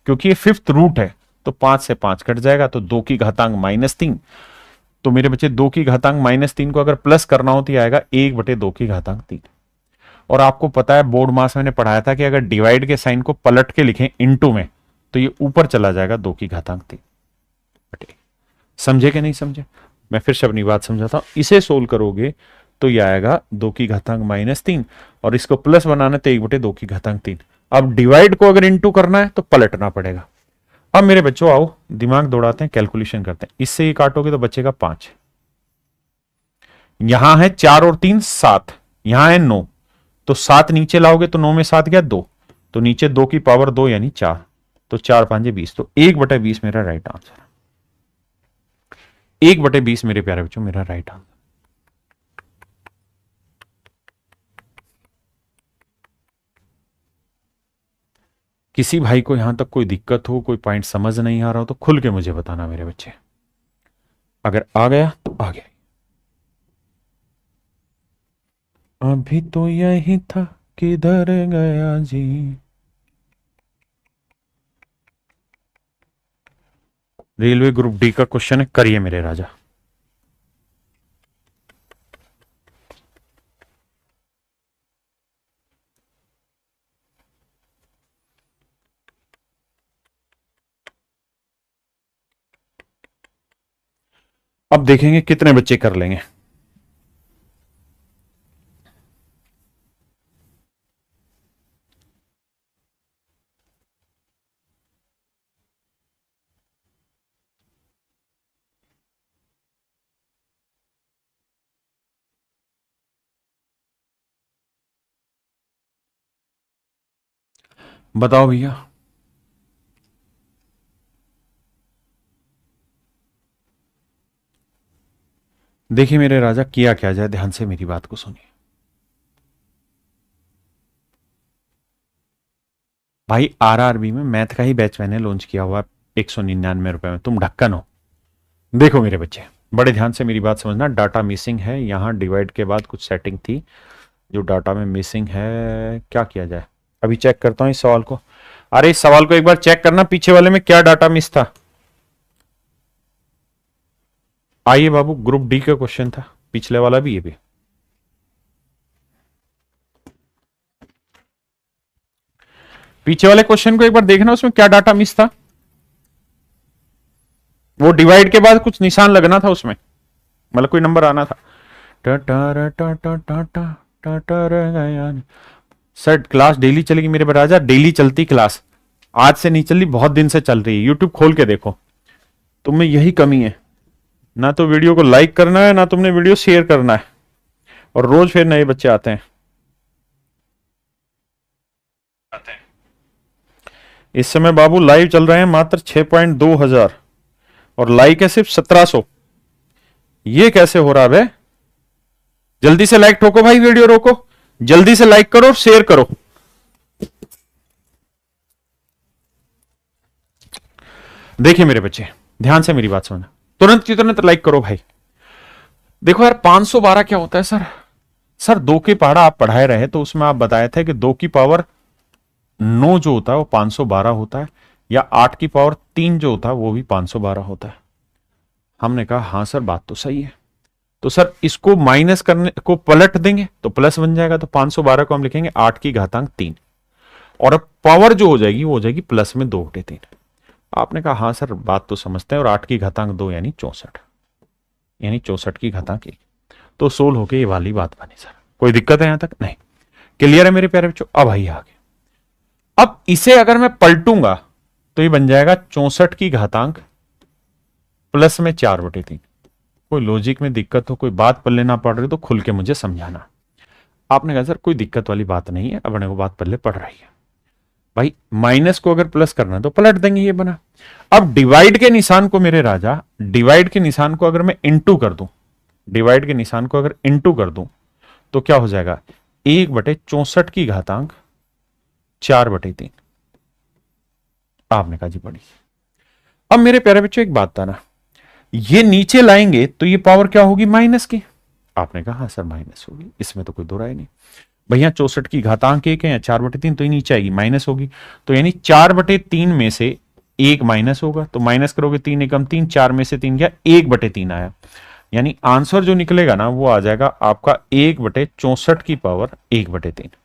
क्योंकि ये 5th रूट है तो 5 से 5 कट जाएगा, तो 2 की घातांक -3। तो मेरे बच्चे 2 की घातांक -3 को अगर प्लस करना हो तो ये आएगा 1 बटे 2 की घातांक 3। और आपको पता है बोर्ड मास मैंने पढ़ाया था कि अगर डिवाइड के साइन को पलट के लिखें इनटू में तो ये ऊपर चला जाएगा 2 की घातांक 3 बटे। समझे कि नहीं समझे? मैं फिर से अपनी बात समझाता हूं। इसे सोल्व करोगे तो ये आएगा 2 की घातांक -3 और इसको प्लस बनाना तो 1 बटे 2 की घातांक 3। अब डिवाइड को अगर इनटू करना है तो पलटना पड़ेगा। अब मेरे बच्चों आओ दिमाग दौड़ाते हैं, कैलकुलेशन करते हैं। इससे ये काटोगे तो बचेगा 5, यहां है 4 और 3 7, यहां है 9, तो 7 नीचे लाओगे तो 9 में 7 गया 2, तो नीचे 2 की पावर 2 यानी 4, तो 4 5 20, तो 1 बटे 20 मेरा राइट आंसर। 1 बटे 20 मेरे प्यारे बच्चों मेरा राइट आंसर। किसी भाई को यहां तक कोई दिक्कत हो, कोई पॉइंट समझ नहीं आ रहा हो तो खुल के मुझे बताना मेरे बच्चे, अगर आ गया तो आ गया। अभी तो यही था किधर गया जी। रेलवे ग्रुप डी का क्वेश्चन है, करिए मेरे राजा। अब देखेंगे कितने बच्चे कर लेंगे। बताओ भैया। देखिए मेरे राजा, किया क्या जाए, ध्यान से मेरी बात को सुनिए। भाई आरआरबी में मैथ का ही बैच मैंने लॉन्च किया हुआ 199 रुपए में, तुम ढक्कन हो। देखो मेरे बच्चे, बड़े ध्यान से मेरी बात समझना। डाटा मिसिंग है, यहां डिवाइड के बाद कुछ सेटिंग थी जो डाटा में मिसिंग है। क्या किया जाए, अभी चेक करता हूं इस सवाल को। अरे इस सवाल को एक बार चेक करना, पीछे वाले में क्या डाटा मिस था। आइए बाबू, ग्रुप डी का क्वेश्चन था, पिछले वाला भी, ये भी। पीछे वाले क्वेश्चन को एक बार देखना, उसमें क्या डाटा मिस था। वो डिवाइड के बाद कुछ निशान लगना था उसमें, मतलब कोई नंबर आना था। सर क्लास डेली चलेगी मेरे राजा, डेली चलती क्लास, आज से नहीं चली, बहुत दिन से चल रही है। यूट्यूब खोल के देखो, तुम्हें यही कमी है, ना तो वीडियो को लाइक करना है ना तुमने वीडियो शेयर करना है, और रोज फिर नए बच्चे आते हैं। इस समय बाबू लाइव चल रहे हैं मात्र 6.2 हजार और लाइक है सिर्फ 1700। ये कैसे हो रहा है? जल्दी से लाइक ठोको भाई, वीडियो रोको, जल्दी से लाइक करो, शेयर करो। देखिए मेरे बच्चे, ध्यान से मेरी बात सुनना, तुरंत की तुरंत लाइक करो भाई। देखो यार, 512 क्या होता है सर? सर 2 की पहाड़ा आप पढ़ाए रहे तो उसमें आप बताए थे कि 2 की पावर 9 जो होता है वो 512 होता है, या 8 की पावर 3 जो होता है वो भी 512 होता है। हमने कहा हाँ सर बात तो सही है। तो सर इसको माइनस करने को पलट देंगे तो प्लस बन जाएगा, तो 512 को हम लिखेंगे 8 की घातांक 3, और अब पावर जो हो जाएगी वो हो जाएगी प्लस में 2/3। आपने कहा हाँ सर बात तो समझते हैं, और 8 की घातांक 2 यानी 64, यानी 64 की घातांक 1। तो सोल्व होके ये वाली बात बनी सर। कोई दिक्कत है यहां तक? नहीं, क्लियर है मेरे प्यारे बच्चों? अब आइए आगे। अब इसे अगर मैं पलटूंगा तो ये बन जाएगा 64 की घातांक प्लस में 4/3। कोई लॉजिक में दिक्कत हो, कोई बात पल्ले ना पड़ रही तो खुल के मुझे समझाना। आपने कहा सर कोई दिक्कत वाली बात नहीं है, अपने को बात पल्ले पड़ रही है। भाई माइनस को अगर प्लस करना है तो पलट देंगे, ये बना। अब डिवाइड के निशान को मेरे राजा, डिवाइड के निशान को अगर मैं इंटू कर दूं, डिवाइड के निशान को अगर इंटू कर दूं तो क्या हो जाएगा, 1/64 की घातांक 4/3। आपने कहा जी बड़ी। अब मेरे प्यारे बच्चों एक बात था ना, ये नीचे लाएंगे तो ये पावर क्या होगी, माइनस की। आपने कहा हाँ सर माइनस होगी, इसमें तो कोई दो राय नहीं। भैया 64 की घातांक 1 है या 4/3, तो ये नीचे आएगी माइनस होगी। तो यानी 4/3 में से एक माइनस होगा, तो माइनस करोगे 3 एकम 3, 4 में से 3 गया, 1/3 आया। यानी आंसर जो निकलेगा ना वो आ जाएगा आपका 1/64 की पावर 1/3।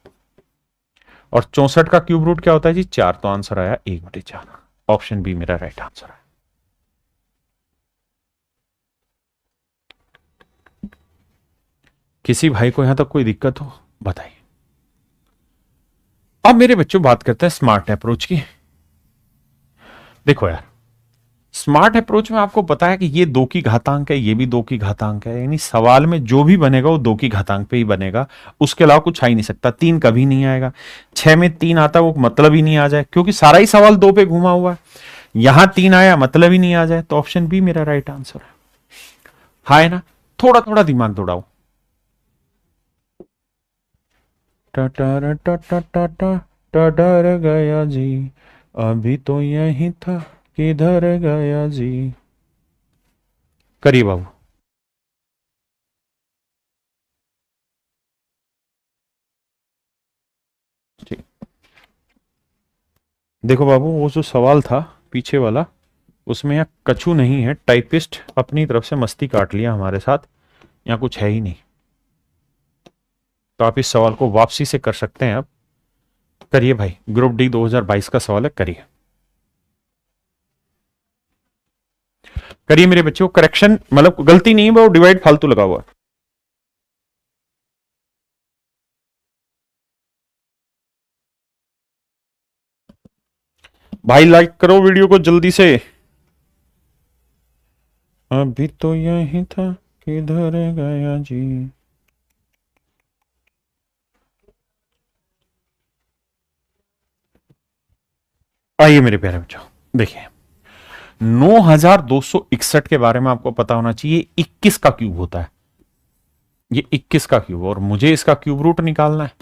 और 64 का क्यूब रूट क्या होता है जी, 4, तो आंसर आया 1/4। ऑप्शन बी मेरा राइट आंसर है। किसी भाई को यहां तक कोई दिक्कत हो बताइए। अब मेरे बच्चों बात करते हैं स्मार्ट अप्रोच की। देखो यार, स्मार्ट अप्रोच में आपको पता है कि ये 2 की घातांक है, ये भी 2 की घातांक है, यानी सवाल में जो भी बनेगा वो 2 की घातांक पे ही बनेगा, उसके अलावा कुछ आ ही नहीं सकता। 3 कभी नहीं आएगा, 6 में 3 आता वो मतलब ही नहीं आ जाए, क्योंकि सारा ही सवाल 2 पे घुमा हुआ है। यहां 3 आया मतलब ही नहीं आ जाए, तो ऑप्शन बी मेरा राइट आंसर है। हाँ है ना, थोड़ा थोड़ा दिमाग दौड़ाओ। टटर टटर टटर गया जी, अभी तो यही था, किधर गया जी। करिए बाबू। ठीक, देखो बाबू वो जो सवाल था पीछे वाला, उसमें यहाँ कछु नहीं है, टाइपिस्ट अपनी तरफ से मस्ती काट लिया हमारे साथ, यहाँ कुछ है ही नहीं। तो आप इस सवाल को वापसी से कर सकते हैं। अब करिए भाई, ग्रुप डी 2022 का सवाल है, करिए करिए मेरे बच्चों। करेक्शन मतलब गलती नहीं है, वो डिवाइड फालतू लगा हुआ है। भाई लाइक करो वीडियो को जल्दी से। अभी तो यही था, किधर गया जी। आइए मेरे प्यारे बच्चों, देखिए 9261 के बारे में आपको पता होना चाहिए। 21 का क्यूब होता है, ये 21 का क्यूब, और मुझे इसका क्यूब रूट निकालना है,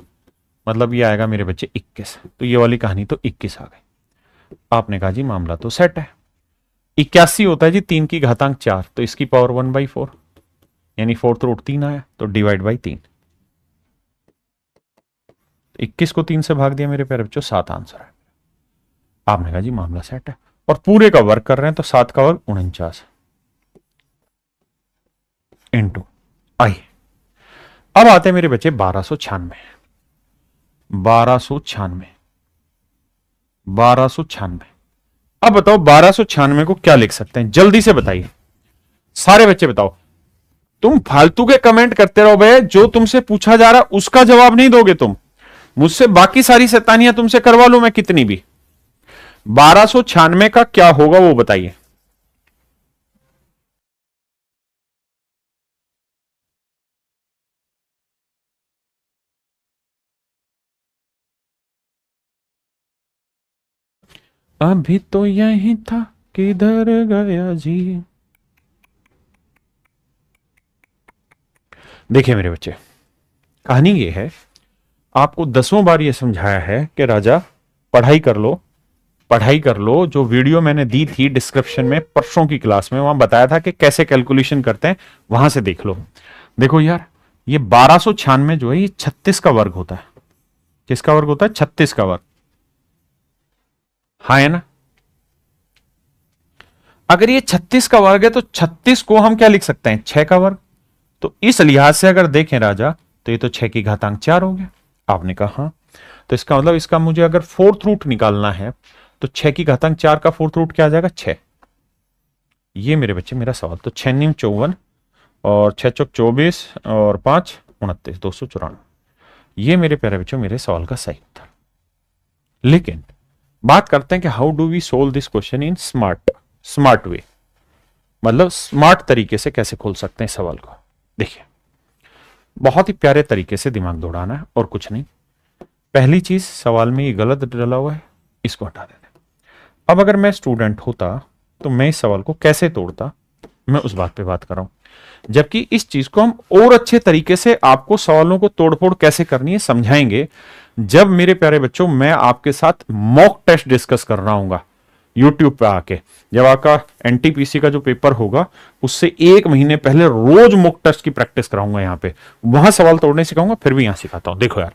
मतलब ये आएगा मेरे बच्चे 21। तो ये वाली कहानी तो 21 आ गई। आपने कहा जी मामला तो सेट है। 81 होता है जी 3 की घातांक 4, तो इसकी पावर 1/4, यानी फोर्थ रूट 3 आया, तो डिवाइड बाई 3। 21 को 3 से भाग दिया मेरे प्यारे बच्चों, 7 आंसर है। आपने कहा जी मामला सेट है, और पूरे का वर्क कर रहे हैं, तो 7 का वर्ग 49 इंटू। आइए अब आते हैं मेरे बच्चे 1296। 1296 1296। अब बताओ 1296 को क्या लिख सकते हैं, जल्दी से बताइए सारे बच्चे बताओ। तुम फालतू के कमेंट करते रहो बे, जो तुमसे पूछा जा रहा उसका जवाब नहीं दोगे तुम, मुझसे बाकी सारी शैतानियां तुमसे करवा लूं मैं कितनी भी। 1296 का क्या होगा वो बताइए। अभी तो यही था, किधर गया जी। देखिए मेरे बच्चे, कहानी ये है, आपको 10वां बार ये समझाया है कि राजा पढ़ाई कर लो, पढ़ाई कर लो। जो वीडियो मैंने दी थी डिस्क्रिप्शन में परसों की क्लास में, वहां बताया था कि कैसे कैलकुलेशन करते हैं, वहां से देख लो। देखो यार, ये 1296 जो है ये 36 का वर्ग होता है। किसका वर्ग होता है, 36 का वर्ग। हाँ है ना, अगर ये 36 का वर्ग है तो 36 को हम क्या लिख सकते हैं, 6 का वर्ग। तो इस लिहाज से अगर देखें राजा, तो ये तो 6 की घातांक 4 हो गया। आपने कहा हाँ, तो इसका मतलब इसका मुझे अगर फोर्थ रूट निकालना है, तो 6 की घातांक 4 का फोर्थ रूट क्या आ जाएगा, 6। ये मेरे बच्चे मेरा सवाल, तो 6 नीम 54, और 6 चौक 24, और 5 29, 294। ये मेरे प्यारे बच्चों मेरे सवाल का सही उत्तर। लेकिन बात करते हैं कि how do we solve this question in smart way. मतलब स्मार्ट तरीके से कैसे खोल सकते हैं सवाल को। देखिए, बहुत ही प्यारे तरीके से दिमाग दौड़ाना है और कुछ नहीं। पहली चीज, सवाल में ये गलत डला हुआ है, इसको हटा देते। अब अगर मैं स्टूडेंट होता तो मैं इस सवाल को कैसे तोड़ता, मैं उस बात पे बात कर रहा हूं। जबकि इस चीज को हम और अच्छे तरीके से आपको सवालों को तोड़फोड़ कैसे करनी है समझाएंगे, जब मेरे प्यारे बच्चों मैं आपके साथ मॉक टेस्ट डिस्कस कर रहा हूंगा यूट्यूब पे आके। जब आपका एनटीपीसी का जो पेपर होगा उससे 1 महीने पहले रोज मॉक टेस्ट की प्रैक्टिस कराऊंगा यहां पे, वहां सवाल तोड़ने सिखाऊंगा, फिर भी यहां सिखाता हूं। देखो यार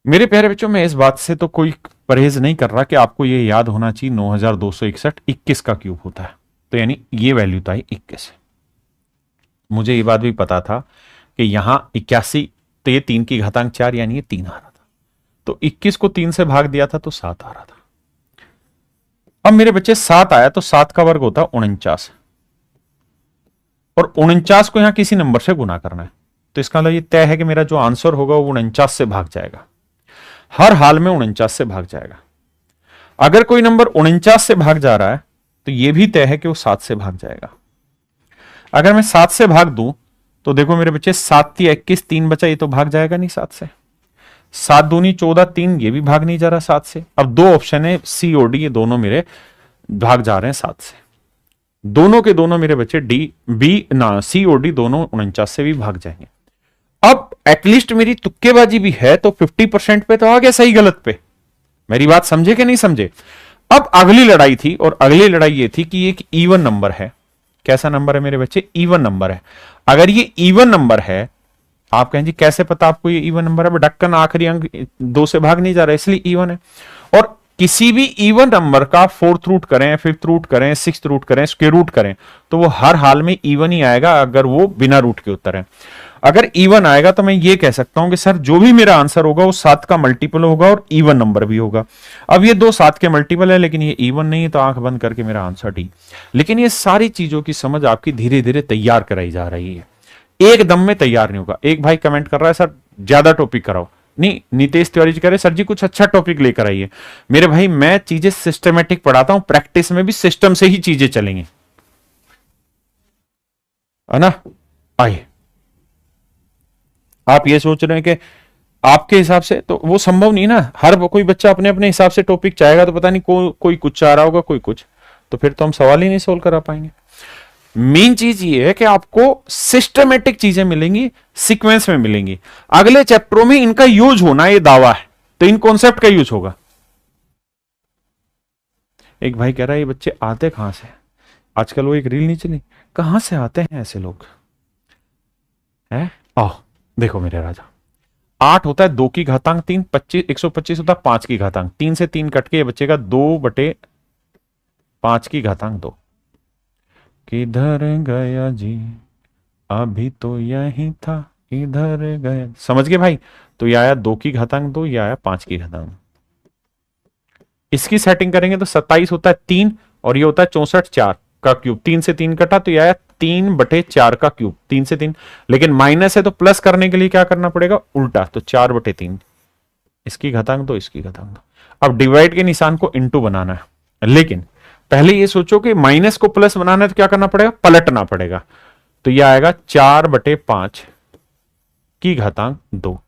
मेरे प्यारे बच्चों, मैं इस बात से तो कोई परहेज नहीं कर रहा कि आपको ये याद होना चाहिए 9261 21 का क्यूब होता है, तो यानी ये वैल्यू था 21। मुझे ये बात भी पता था कि यहां 81, तो ये 3 की घातांक 4 यानी ये 3 आ रहा था, तो 21 को 3 से भाग दिया था तो 7 आ रहा था। अब मेरे बच्चे 7 आया तो 7 का वर्ग होता 49, और 49 को यहां किसी नंबर से गुना करना है, तो इसका मतलब ये तय है कि मेरा जो आंसर होगा वो 49 से भाग जाएगा, हर हाल में 49 से भाग जाएगा। अगर कोई नंबर 49 से भाग जा रहा है तो यह भी तय है कि वो 7 से भाग जाएगा। अगर मैं 7 से भाग दूं तो देखो मेरे बच्चे, 7 × 21 3 बचा, ये तो भाग जाएगा नहीं 7 से। 7 दूनी 14 3, ये भी भाग नहीं जा रहा 7 से। अब 2 ऑप्शन है सी और डी, ये दोनों मेरे भाग जा रहे हैं 7 से। दोनों के दोनों मेरे बच्चे डी बी ना सी और डी दोनों 49 से भी भाग जाएंगे। अब एटलीस्ट मेरी तुक्केबाजी भी है तो 50% पे तो आ गया सही गलत पे। मेरी बात समझे कि नहीं समझे? अब अगली लड़ाई थी, और अगली लड़ाई ये थी कि एक इवन नंबर है। कैसा नंबर है मेरे बच्चे? इवन नंबर है। अगर ये इवन नंबर है, आप कहें जी कैसे पता आपको ये इवन नंबर है? ढक्कन आखिरी अंक 2 से भाग नहीं जा रहा, इसलिए इवन है। और किसी भी इवन नंबर का 4th रूट करें, 5th रूट करें, 6th रूट करें, स्क्वायर रूट करें, तो वो हर हाल में इवन ही आएगा अगर वो बिना रूट के उत्तर है। अगर इवन आएगा तो मैं ये कह सकता हूं कि सर जो भी मेरा आंसर होगा वो 7 का मल्टीपल होगा और इवन नंबर भी होगा। अब ये 2 7 के मल्टीपल है लेकिन ये इवन नहीं है, तो आंख बंद करके मेरा आंसर डी। लेकिन ये सारी चीजों की समझ आपकी धीरे धीरे तैयार कराई जा रही है, एकदम में तैयार नहीं होगा। एक भाई कमेंट कर रहा है सर ज्यादा टॉपिक कराओ। नहीं, नितेश तिवारी जी कह रहे सर जी कुछ अच्छा टॉपिक लेकर आइए। मेरे भाई मैं चीजें सिस्टमेटिक पढ़ाता हूं, प्रैक्टिस में भी सिस्टम से ही चीजें चलेंगी, है ना। आइए, आप ये सोच रहे हैं कि आपके हिसाब से तो वो संभव नहीं ना। हर कोई बच्चा अपने अपने हिसाब से टॉपिक चाहेगा, तो पता नहीं कोई कुछ चाह रहा होगा, कोई कुछ, तो फिर तो हम सवाल ही नहीं सोल्व करा पाएंगे। मेन चीज ये है कि आपको सिस्टमेटिक चीजें मिलेंगी, सीक्वेंस में मिलेंगी। अगले चैप्टरों में इनका यूज होना ये दावा है, तो इन कॉन्सेप्ट का यूज होगा। एक भाई कह रहा है ये बच्चे आते कहां से? आजकल वो एक रील नहीं चली, कहां से आते हैं ऐसे लोग हैं? देखो मेरे राजा, 8 होता है 2 की घातांक 3, 25 125 होता है 5 की घातांक 3 से 3 कट के ये बचेगा 2/5 की घातांक 2। किधर गया जी, अभी तो यही था, किधर गया? समझ गए भाई? तो ये आया 2 की घातांक 2, ये आया 5 की घातांक। इसकी सेटिंग करेंगे तो 27 होता है 3, और ये होता है 64 4 का क्यूब। 3 से 3 कटा तो ये आया 3/4 का क्यूब। 3 से 3, लेकिन माइनस है तो प्लस करने के लिए क्या करना पड़ेगा? उल्टा, तो 4/3 इसकी घातांक 2, इसकी घातांक 2। अब डिवाइड के निशान को इनटू बनाना है, लेकिन पहले ये सोचो कि माइनस को प्लस बनाना है तो क्या करना पड़ेगा? पलटना पड़ेगा। तो यह आएगा 4/5 की घातांक 2।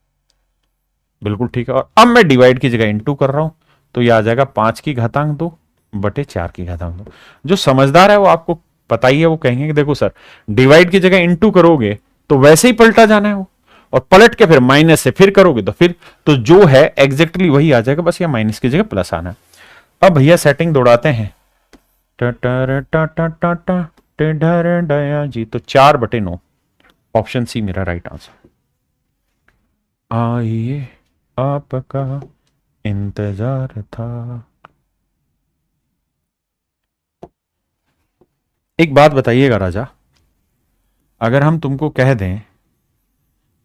बिल्कुल ठीक है। और अब मैं डिवाइड की जगह इनटू कर रहा हूं, तो यह आ जाएगा 5 की घातांक 2/4 की घातांक 2। जो समझदार है वो आपको पता ही है, वो कहेंगे कि देखो सर डिवाइड की जगह इनटू करोगे तो वैसे ही पलटा जाना है वो, और पलट के फिर माइनस से फिर करोगे तो फिर तो जो है एग्जैक्टली वही आ जाएगा, बस या माइनस की जगह प्लस आना है। अब भैया सेटिंग दौड़ाते हैं जी, तो 4/9 ऑप्शन सी मेरा राइट आंसर। आइए आपका इंतजार था। एक बात बताइएगा राजा, अगर हम तुमको कह दें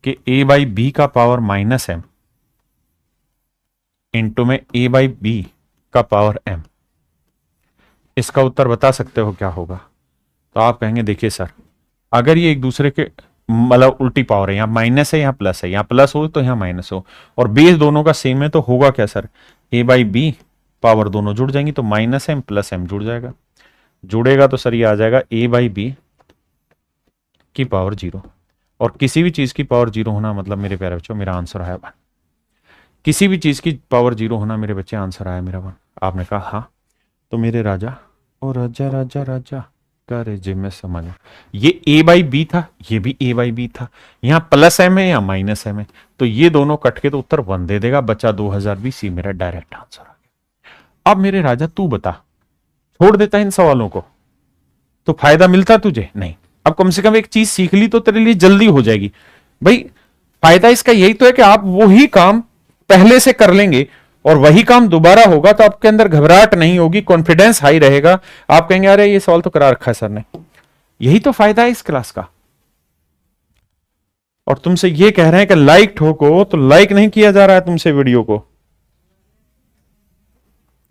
कि a/b का पावर -m इंटू में a/b का पावर m, इसका उत्तर बता सकते हो क्या होगा? तो आप कहेंगे देखिए सर, अगर ये एक दूसरे के मतलब उल्टी पावर है, यहां माइनस है यहां प्लस है, यहां प्लस हो तो यहां माइनस हो, और बेस दोनों का सेम है, तो होगा क्या सर? a/b पावर दोनों जुड़ जाएंगी, तो -m + m जुड़ जाएगा। जुड़ेगा तो सर ये आ जाएगा a/b की पावर 0। और किसी भी चीज की पावर 0 होना मतलब मेरे प्यारे बच्चों मेरा आंसर आया 1। किसी भी चीज की पावर 0 होना मेरे बच्चे आंसर आया मेरा 1। आपने कहा हाँ, तो मेरे राजा ओ राजा राजा राजा करे जे में समझ। ये a/b था, ये भी a/b था। यहां प्लस m है या माइनस m है, तो ये दोनों कट के तो उत्तर 1 दे देगा, बचा 2020। ये मेरा डायरेक्ट आंसर आ गया। अब मेरे राजा तू बता, छोड़ देता इन सवालों को तो फायदा मिलता तुझे नहीं। अब कम से कम एक चीज सीख ली तो तेरे लिए जल्दी हो जाएगी भाई। फायदा इसका यही तो है कि आप वही काम पहले से कर लेंगे और वही काम दोबारा होगा, तो आपके अंदर घबराहट नहीं होगी, कॉन्फिडेंस हाई रहेगा। आप कहेंगे अरे ये सवाल तो करा रखा है सर ने। यही तो फायदा है इस क्लास का। और तुमसे ये कह रहे हैं कि लाइक ठोको, तो लाइक नहीं किया जा रहा है तुमसे वीडियो को।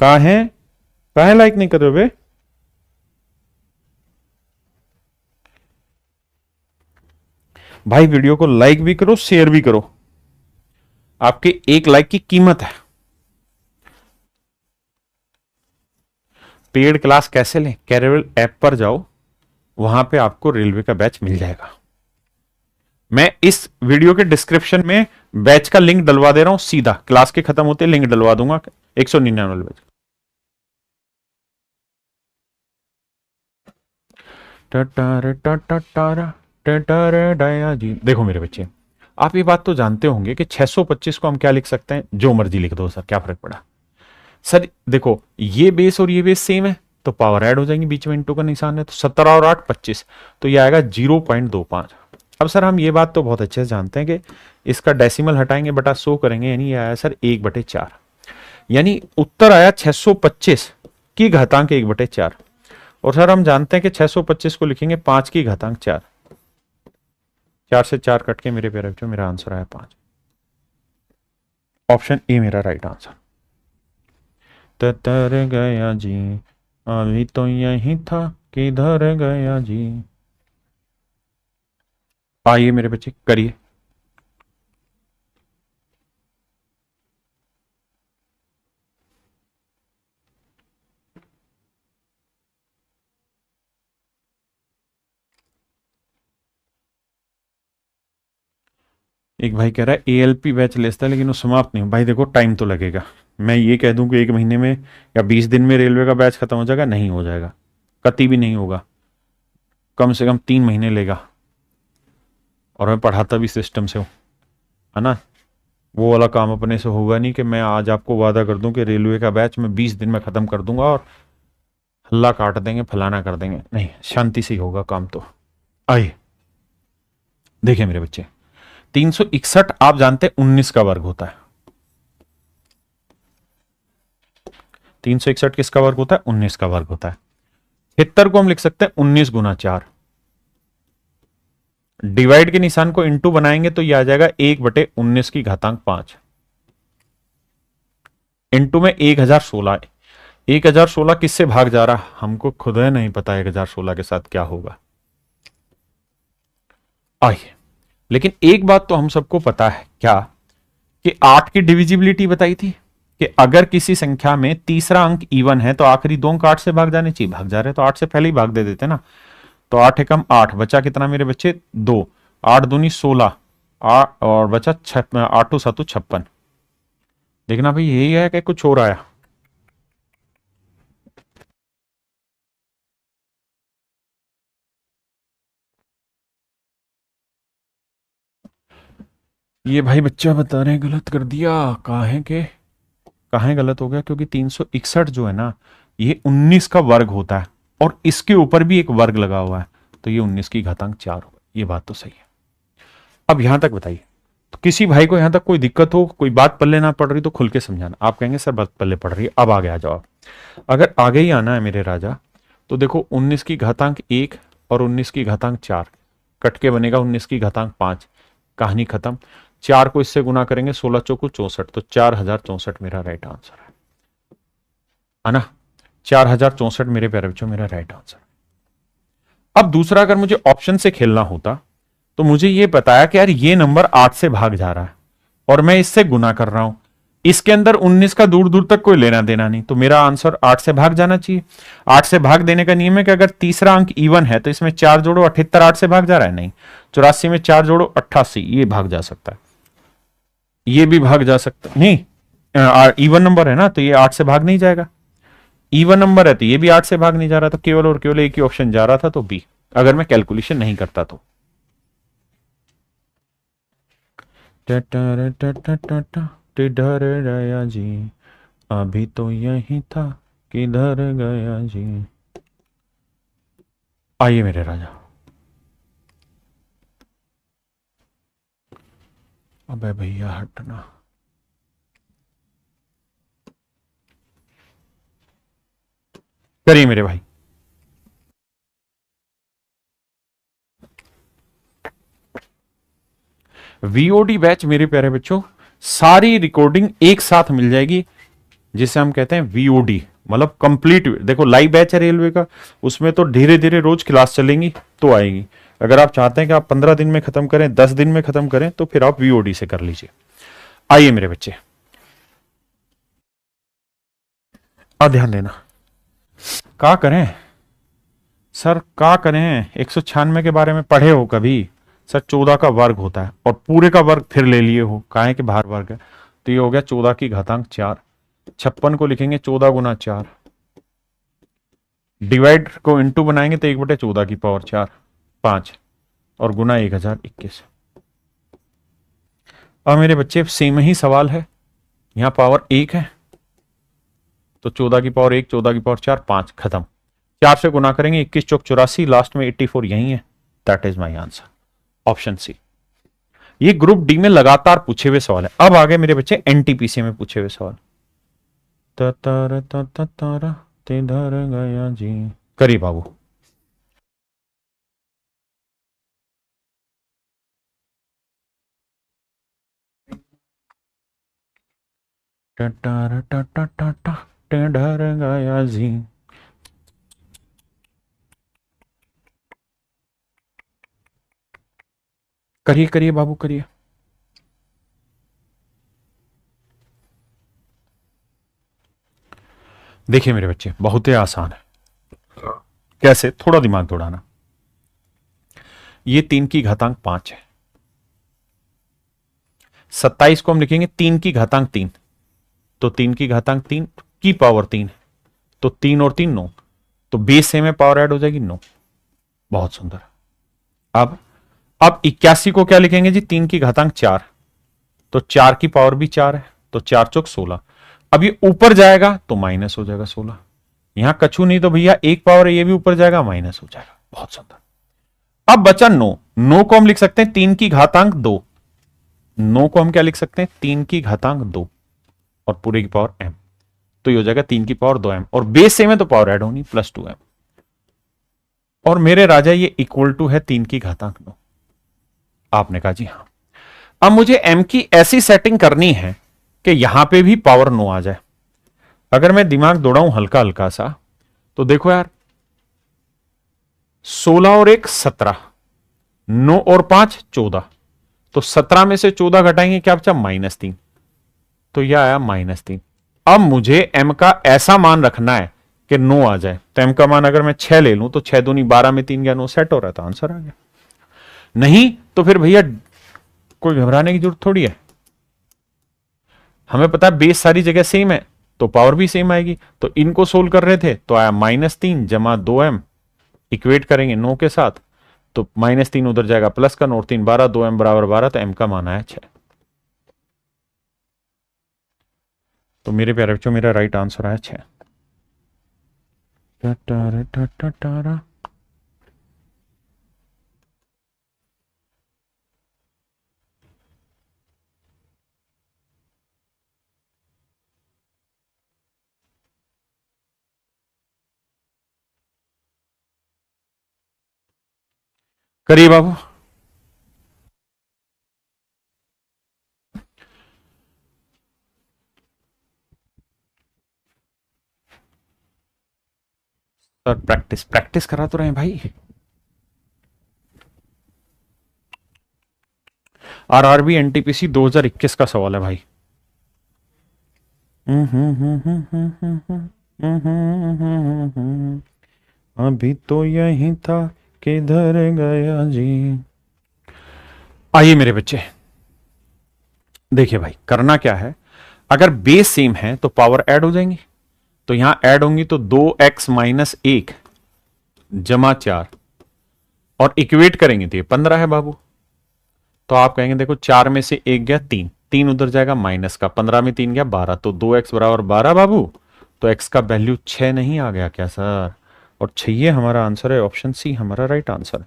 कहां है लाइक नहीं कर रहे हो बे? भाई वीडियो को लाइक भी करो, शेयर भी करो। आपके एक लाइक की कीमत है। पेड क्लास कैसे लें? कैरियर ऐप पर जाओ, वहां पे आपको रेलवे का बैच मिल जाएगा। मैं इस वीडियो के डिस्क्रिप्शन में बैच का लिंक डलवा दे रहा हूं, सीधा क्लास के खत्म होते लिंक डलवा दूंगा 199 बैच। डाया जी। देखो मेरे बच्चे, आप ये बात तो जानते होंगे कि 625 को हम क्या लिख सकते हैं? जो मर्जी लिख दो सर, क्या फर्क पड़ा? सर देखो, ये बेस और ये बेस सेम है तो पावर ऐड हो जाएंगी, बीच में इंटू का निशान है, तो 17 और 8 25, तो ये आएगा 0.25। अब सर हम ये बात तो बहुत अच्छे से जानते हैं कि इसका डेसिमल हटाएंगे बटा 100 करेंगे, यानी ये आया सर 1/4। यानी उत्तर आया 625 की घातांक 1/4। और सर हम जानते हैं कि 625 को लिखेंगे 5 की घातांक 4। 4 से 4 कट के मेरे प्यारे बच्चों मेरा आंसर आया 5। ऑप्शन ए मेरा राइट आंसर। तर गया जी, अभी तो यही था, किधर गया जी। आइए मेरे बच्चे करिए। एक भाई कह रहा है एएलपी बैच लेता है लेकिन वो समाप्त नहीं। भाई देखो टाइम तो लगेगा। मैं ये कह दूं कि 1 महीने में या 20 दिन में रेलवे का बैच खत्म हो जाएगा, नहीं हो जाएगा, कतई भी नहीं होगा। कम से कम 3 महीने लेगा। और मैं पढ़ाता भी सिस्टम से हूँ, है ना। वो वाला काम अपने से होगा नहीं कि मैं आज आपको वादा कर दूं कि रेलवे का बैच मैं 20 दिन में खत्म कर दूंगा और हल्ला काट देंगे, फलाना कर देंगे। नहीं, शांति से ही होगा काम। तो आइए देखिए मेरे बच्चे, 361 आप जानते हैं 19 का वर्ग होता है। 361 किसका वर्ग होता है? 19 का वर्ग होता है। 76 को हम लिख सकते हैं 19 गुना 4। डिवाइड के निशान को इंटू बनाएंगे तो यह आ जाएगा 1/19 की घातांक 5। इंटू में 1016। 1016 किससे भाग जा रहा हमको खुद है नहीं पता 1016 के साथ क्या होगा। आइए, लेकिन एक बात तो हम सबको पता है क्या, कि 8 की डिविजिबिलिटी बताई थी कि अगर किसी संख्या में तीसरा अंक इवन है तो आखिरी 2 अंक 8 से भाग जाने चाहिए। भाग जा रहे तो 8 से पहले ही भाग दे देते ना। तो 8 एकम 8, बचा कितना मेरे बच्चे? 2। 8 दूनी 16 और बचा 8 7 56। देखना भाई यही है कि कुछ और आया? ये भाई बच्चा बता रहे हैं गलत कर दिया। कहाँ गलत हो गया? क्योंकि 361 जो है ना, ये 19 का वर्ग होता है और इसके ऊपर भी एक वर्ग लगा हुआ है, तो ये 19 की घातांक 4 होगा। ये बात तो सही है। अब यहां तक बताइए, तो किसी भाई को यहां तक कोई दिक्कत हो, कोई बात पल्ले ना पड़ रही तो खुल के समझाना। आप कहेंगे सर बात पल्ले पड़ रही है। अब आगे आ जाओ। अगर आगे ही आना है मेरे राजा, तो देखो 19 की घातांक 1 और 19 की घातांक 4 कट के बनेगा 19 की घातांक 5। कहानी खत्म। 4 को इससे गुना करेंगे 16 चौको 64, तो 4064 मेरा राइट आंसर है ना। 4064 मेरे प्यारे बच्चों मेरा राइट आंसर। अब दूसरा, अगर मुझे ऑप्शन से खेलना होता तो मुझे यह बताया कि यार ये नंबर 8 से भाग जा रहा है और मैं इससे गुना कर रहा हूं। इसके अंदर 19 का दूर दूर तक कोई लेना देना नहीं, तो मेरा आंसर 8 से भाग जाना चाहिए। 8 से भाग देने का नियम है कि अगर तीसरा अंक इवन है तो इसमें 4 जोड़ो, 78 8 से भाग जा रहा है, नहीं 84 में 4 जोड़ो 88, ये भाग जा सकता है, ये भी भाग जा सकता है, नहीं इवन नंबर है ना, तो ये 8 से भाग नहीं जाएगा। इवन नंबर है तो ये भी 8 से भाग नहीं जा रहा, तो केवल और केवल एक ही ऑप्शन जा रहा था, तो बी, अगर मैं कैलकुलेशन नहीं करता तो। किधर गया जी, अभी तो यही था, किधर गया जी। आइए मेरे राजा। अबे भैया हटना। करिए मेरे भाई। वीओडी बैच मेरे प्यारे बच्चों, सारी रिकॉर्डिंग एक साथ मिल जाएगी, जिसे हम कहते हैं वीओडी, मतलब कंप्लीट। देखो लाइव बैच है रेलवे का, उसमें तो धीरे धीरे रोज क्लास चलेंगी तो आएगी। अगर आप चाहते हैं कि आप 15 दिन में खत्म करें, 10 दिन में खत्म करें, तो फिर आप वीओडी से कर लीजिए। आइए मेरे बच्चे, अब ध्यान देना। क्या करें सर, क्या करें? 196 के बारे में पढ़े हो कभी? सर 14 का वर्ग होता है, और पूरे का वर्ग फिर ले लिए हो, काहे के बाहर वर्ग है, तो ये हो गया 14 की घातांक 4। 56 को लिखेंगे 14 गुना 4, डिवाइड को इंटू बनाएंगे तो 1/14 की पावर 4 5, और गुना 1021। अब मेरे बच्चे सेम ही सवाल है, यहां पावर 1 है, तो 14 की पावर 1, 14 की पावर 4, 5, खत्म। 4 से गुना करेंगे, 21 चौक 84, लास्ट में 84 यही है, that is my answer, option C. ये ग्रुप डी में लगातार पूछे हुए सवाल है। अब आगे मेरे बच्चे एनटीपीसी में पूछे हुए सवाल। तारा तेधर गया जी, करी बाबू। टेढ़र गया जी। करिए करिए बाबू करिए। देखिए मेरे बच्चे, बहुत ही आसान है। कैसे? थोड़ा दिमाग दौड़ाना। ये 3 की घातांक 5 है, 27 को हम लिखेंगे 3 की घातांक 3, तो 3 की घातांक 3 की पावर 3, तो 3 और 3 9, तो बेस से में पावर ऐड हो जाएगी 9। बहुत सुंदर। अब 81 को क्या लिखेंगे जी? 3 की घातांक 4, तो 4 की पावर भी 4 है, तो 4 चौक 16। अब ये ऊपर जाएगा तो माइनस हो जाएगा 16, यहां कछू नहीं तो भैया एक पावर है, ये भी ऊपर जाएगा माइनस हो जाएगा। बहुत सुंदर। अब बचा 9, 9 को हम लिख सकते हैं 3 की घातांक 2, 9 को हम क्या लिख सकते हैं? 3 की घातांक 2 और पूरे की पावर m, तो ये हो जाएगा 3 की पावर 2m, और बेस सेम है तो पावर ऐड होनी प्लस 2m, और मेरे राजा ये इक्वल टू है 3 की घातांक 9। आपने कहा जी हां। अब मुझे m की ऐसी सेटिंग करनी है कि यहां पे भी पावर 9 आ जाए। अगर मैं दिमाग दौड़ाऊं हल्का हल्का सा, तो देखो यार, 16 और 1 17, 9 और 5 14, तो 17 में से 14 घटाएंगे क्या बचा? -3, तो यह आया -3। अब मुझे m का ऐसा मान रखना है कि 9 आ जाए, तो m का मान अगर मैं 6 ले लूं तो 6 दूनी 12 में 3 गया 9, सेट हो रहा था, आंसर आ गया। नहीं तो फिर भैया कोई घबराने की जरूरत थोड़ी है, हमें पता है बेस सारी जगह सेम है तो पावर भी सेम आएगी। तो इनको सोल्व कर रहे थे तो आया -3 जमा 2m, इक्वेट करेंगे 9 के साथ, तो -3 उधर जाएगा प्लस का, 9 3 12, 2m बराबर 12, तो m का मान आया 6। तो मेरे प्यारे बच्चों, मेरा राइट आंसर आया 6। करिए बाबू। सर प्रैक्टिस प्रैक्टिस करा तो रहे भाई। आरआरबी एनटीपीसी 2021 का सवाल है भाई। अभी तो यही था, किधर गया जी। आइए मेरे बच्चे, देखिए भाई करना क्या है, अगर बेस सेम है तो पावर ऐड हो जाएंगी, तो यहां ऐड होंगी तो 2x माइनस 1 जमा 4 और इक्वेट करेंगे तो ये 15 है बाबू। तो आप कहेंगे देखो 4 में से 1 गया 3, 3 उधर जाएगा माइनस का, 15 में 3 गया 12, तो 2x बराबर 12 बाबू। तो x का वैल्यू 6 नहीं आ गया क्या सर? और 6 हमारा आंसर है, ऑप्शन सी हमारा राइट आंसर।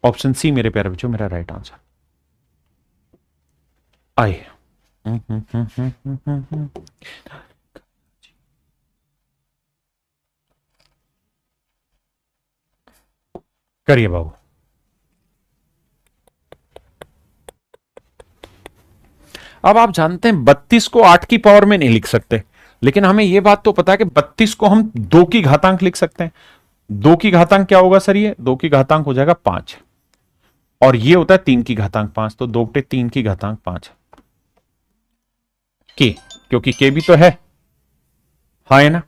ऑप्शन सी मेरे प्यारे बच्चों मेरा राइट आंसर। आइए करिए बाबू। अब आप जानते हैं 32 को 8 की पावर में नहीं लिख सकते, लेकिन हमें यह बात तो पता है कि 32 को हम 2 की घातांक लिख सकते हैं। 2 की घातांक क्या होगा सर? ये 2 की घातांक हो जाएगा 5 और ये होता है 3 की घातांक 5, तो 2 बटे 3 की घातांक 5 के, क्योंकि के भी तो है, हाँ है ना।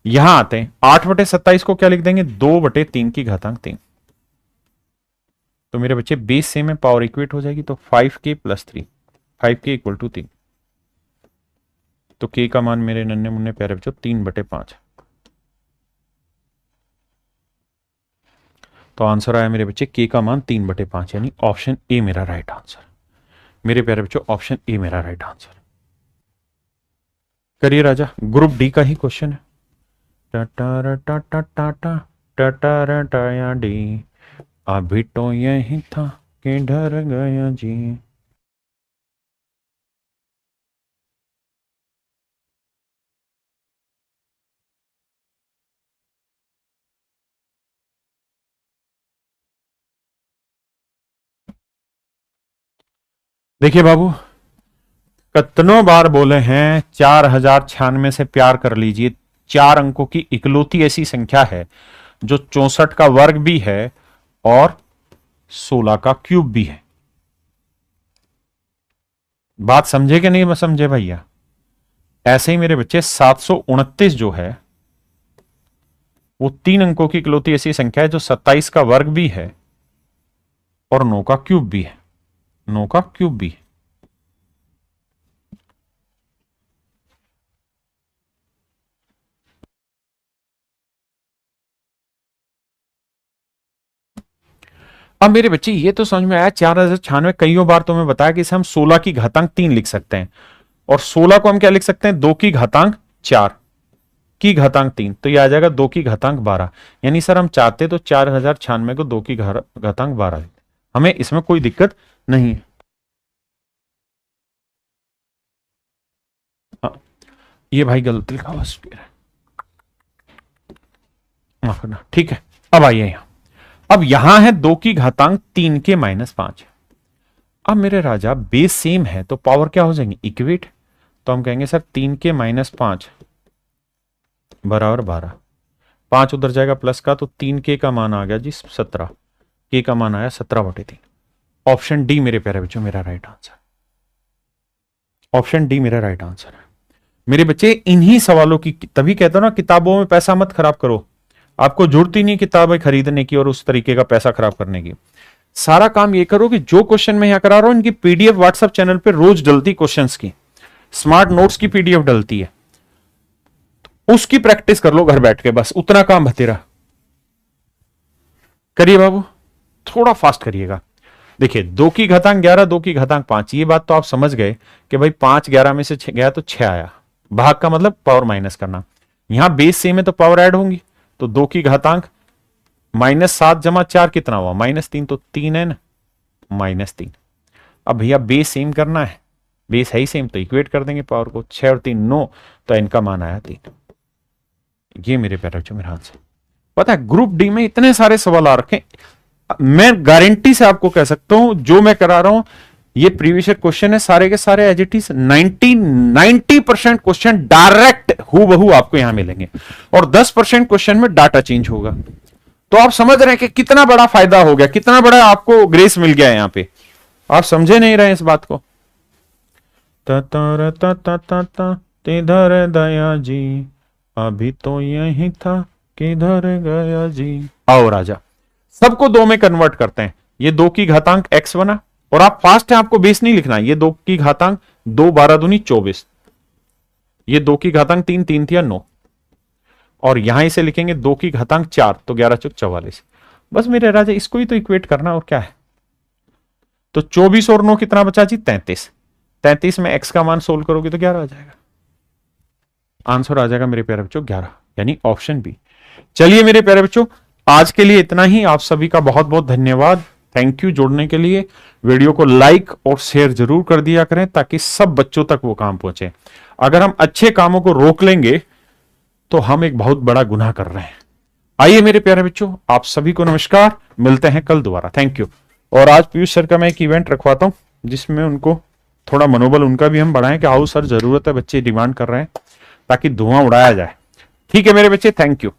यहां आते हैं 8 बटे 27 को क्या लिख देंगे? 2 बटे 3 की घातांक 3। तो मेरे बच्चे बेस सेम है, पावर इक्वेट हो जाएगी, तो 5k plus 3, 5k equal to 3। तो k का मान मेरे नन्हे मुन्ने प्यारे बच्चों 3 बटे 5। तो आंसर आया मेरे बच्चे k का मान 3 बटे 5, यानी ऑप्शन ए मेरा राइट आंसर। मेरे प्यारे बच्चों ऑप्शन ए मेरा राइट आंसर। करिए राजा, ग्रुप डी का ही क्वेश्चन है। टाटा टाटा टाटा टाटा टाया डी, अभी तो यही था कि डर गया जी। देखिए बाबू, कितनों बार बोले हैं 4096 से प्यार कर लीजिए। 4 अंकों की इकलौती ऐसी संख्या है जो 64 का वर्ग भी है और 16 का क्यूब भी है। बात समझे कि नहीं समझे भैया? ऐसे ही मेरे बच्चे 729 जो है वो 3 अंकों की इकलौती ऐसी संख्या है जो 27 का वर्ग भी है और 9 का क्यूब भी है। 9 का क्यूब भी है। अब मेरे बच्चे ये तो समझ में आया 4096, कईयों बार तो मैं बताया कि इसे हम 16 की घातांक 3 लिख सकते हैं, और 16 को हम क्या लिख सकते हैं? 2 की घातांक 4 की घातांक 3, तो ये आ जाएगा 2 की घातांक 12। यानी सर हम चाहते तो 4096 को 2 की घातांक 12 लिखते, हमें इसमें कोई दिक्कत नहीं है। ये भाई गलती का बस माफ करना, ठीक है। अब आइए यहां, अब यहां है 2 की घातांक 3 के माइनस 5। अब मेरे राजा बेस सेम है तो पावर क्या हो जाएंगे? इक्वेट। तो हम कहेंगे सर 3 के माइनस 5 बराबर 12, 5 उधर जाएगा प्लस का, तो 3 के का मान आ गया जी 17, के का मान आया 17 बटे 3। ऑप्शन डी मेरे प्यारे बच्चों मेरा राइट आंसर। ऑप्शन डी मेरा राइट आंसर है। मेरे बच्चे इन्हीं सवालों की, तभी कहता हूं ना किताबों में पैसा मत खराब करो। आपको जरूरत ही नहीं किताबें खरीदने की और उस तरीके का पैसा खराब करने की। सारा काम ये करो कि जो क्वेश्चन मैं यहां करा रहा हूं इनकी पीडीएफ व्हाट्सएप चैनल पे रोज डलती, क्वेश्चंस की स्मार्ट नोट्स की पीडीएफ डलती है, उसकी प्रैक्टिस कर लो घर बैठ के, बस उतना काम बतेरा करिए बाबू, थोड़ा फास्ट करिएगा। देखिए 2 की घातांक 11, 2 की घातांक 5, ये बात तो आप समझ गए कि भाई 5 11 में से 6 गया तो 6 आया, भाग का मतलब पावर माइनस करना। यहां बेस सेम है तो पावर ऐड होंगी, तो 2 की घातांक -7 जमा 4 कितना हुआ? -3, तो 3 है ना, -3। अब भैया बेस सेम करना है, बेस है ही सेम तो इक्वेट कर देंगे पावर को, 6 और 3 9, तो इनका मान आया 3। ये मेरे प्यारे बच्चों मेरा आंसर। पता है ग्रुप डी में इतने सारे सवाल आ रखे, मैं गारंटी से आपको कह सकता हूं जो मैं करा रहा हूं ये प्रीवियस क्वेश्चन है सारे के सारे as it is 90% question direct हूबहू आपको यहां मिलेंगे, और 10% क्वेश्चन में डाटा चेंज होगा। तो आप समझ रहे हैं कि कितना बड़ा फायदा हो गया, कितना बड़ा आपको ग्रेस मिल गया है यहां पे। आप समझे नहीं रहे इस बात को। ता ता ता ता ता ता किधर दया जी, अभी तो यही था, किधर गया जी। आओ राजा, सबको 2 में कन्वर्ट करते हैं। ये 2 की घातांक x बना, और आप फास्ट हैं, आपको बेस नहीं लिखना। ये 2 की घातांक 2 12 दूनी 24, ये 2 की घातांक 3 3 थिया 9, और यहां इसे लिखेंगे 2 की घातांक 4, तो 11 चौक 44। बस मेरे राजा इसको ही तो इक्वेट करना, और क्या है। तो 24 और 9 कितना बचा जी, 33। 33 में x का मान सोल्व करोगे तो 11 आ जाएगा। आंसर आ जाएगा मेरे प्यारे बच्चों 11, यानी ऑप्शन बी। चलिए मेरे प्यारे बच्चों, आज के लिए इतना ही। आप सभी का बहुत बहुत धन्यवाद, थैंक यू जुड़ने के लिए। वीडियो को लाइक और शेयर जरूर कर दिया करें ताकि सब बच्चों तक वो काम पहुंचे। अगर हम अच्छे कामों को रोक लेंगे तो हम एक बहुत बड़ा गुनाह कर रहे हैं। आइए मेरे प्यारे बच्चों, आप सभी को नमस्कार, मिलते हैं कल दोबारा, थैंक यू। और आज पीयूष सर का मैं एक इवेंट रखवाता हूं जिसमें उनको थोड़ा मनोबल उनका भी हम बढ़ाएं कि आओ सर जरूरत है, बच्चे डिमांड कर रहे हैं, ताकि धुआं उड़ाया जाए। ठीक है मेरे बच्चे, थैंक यू।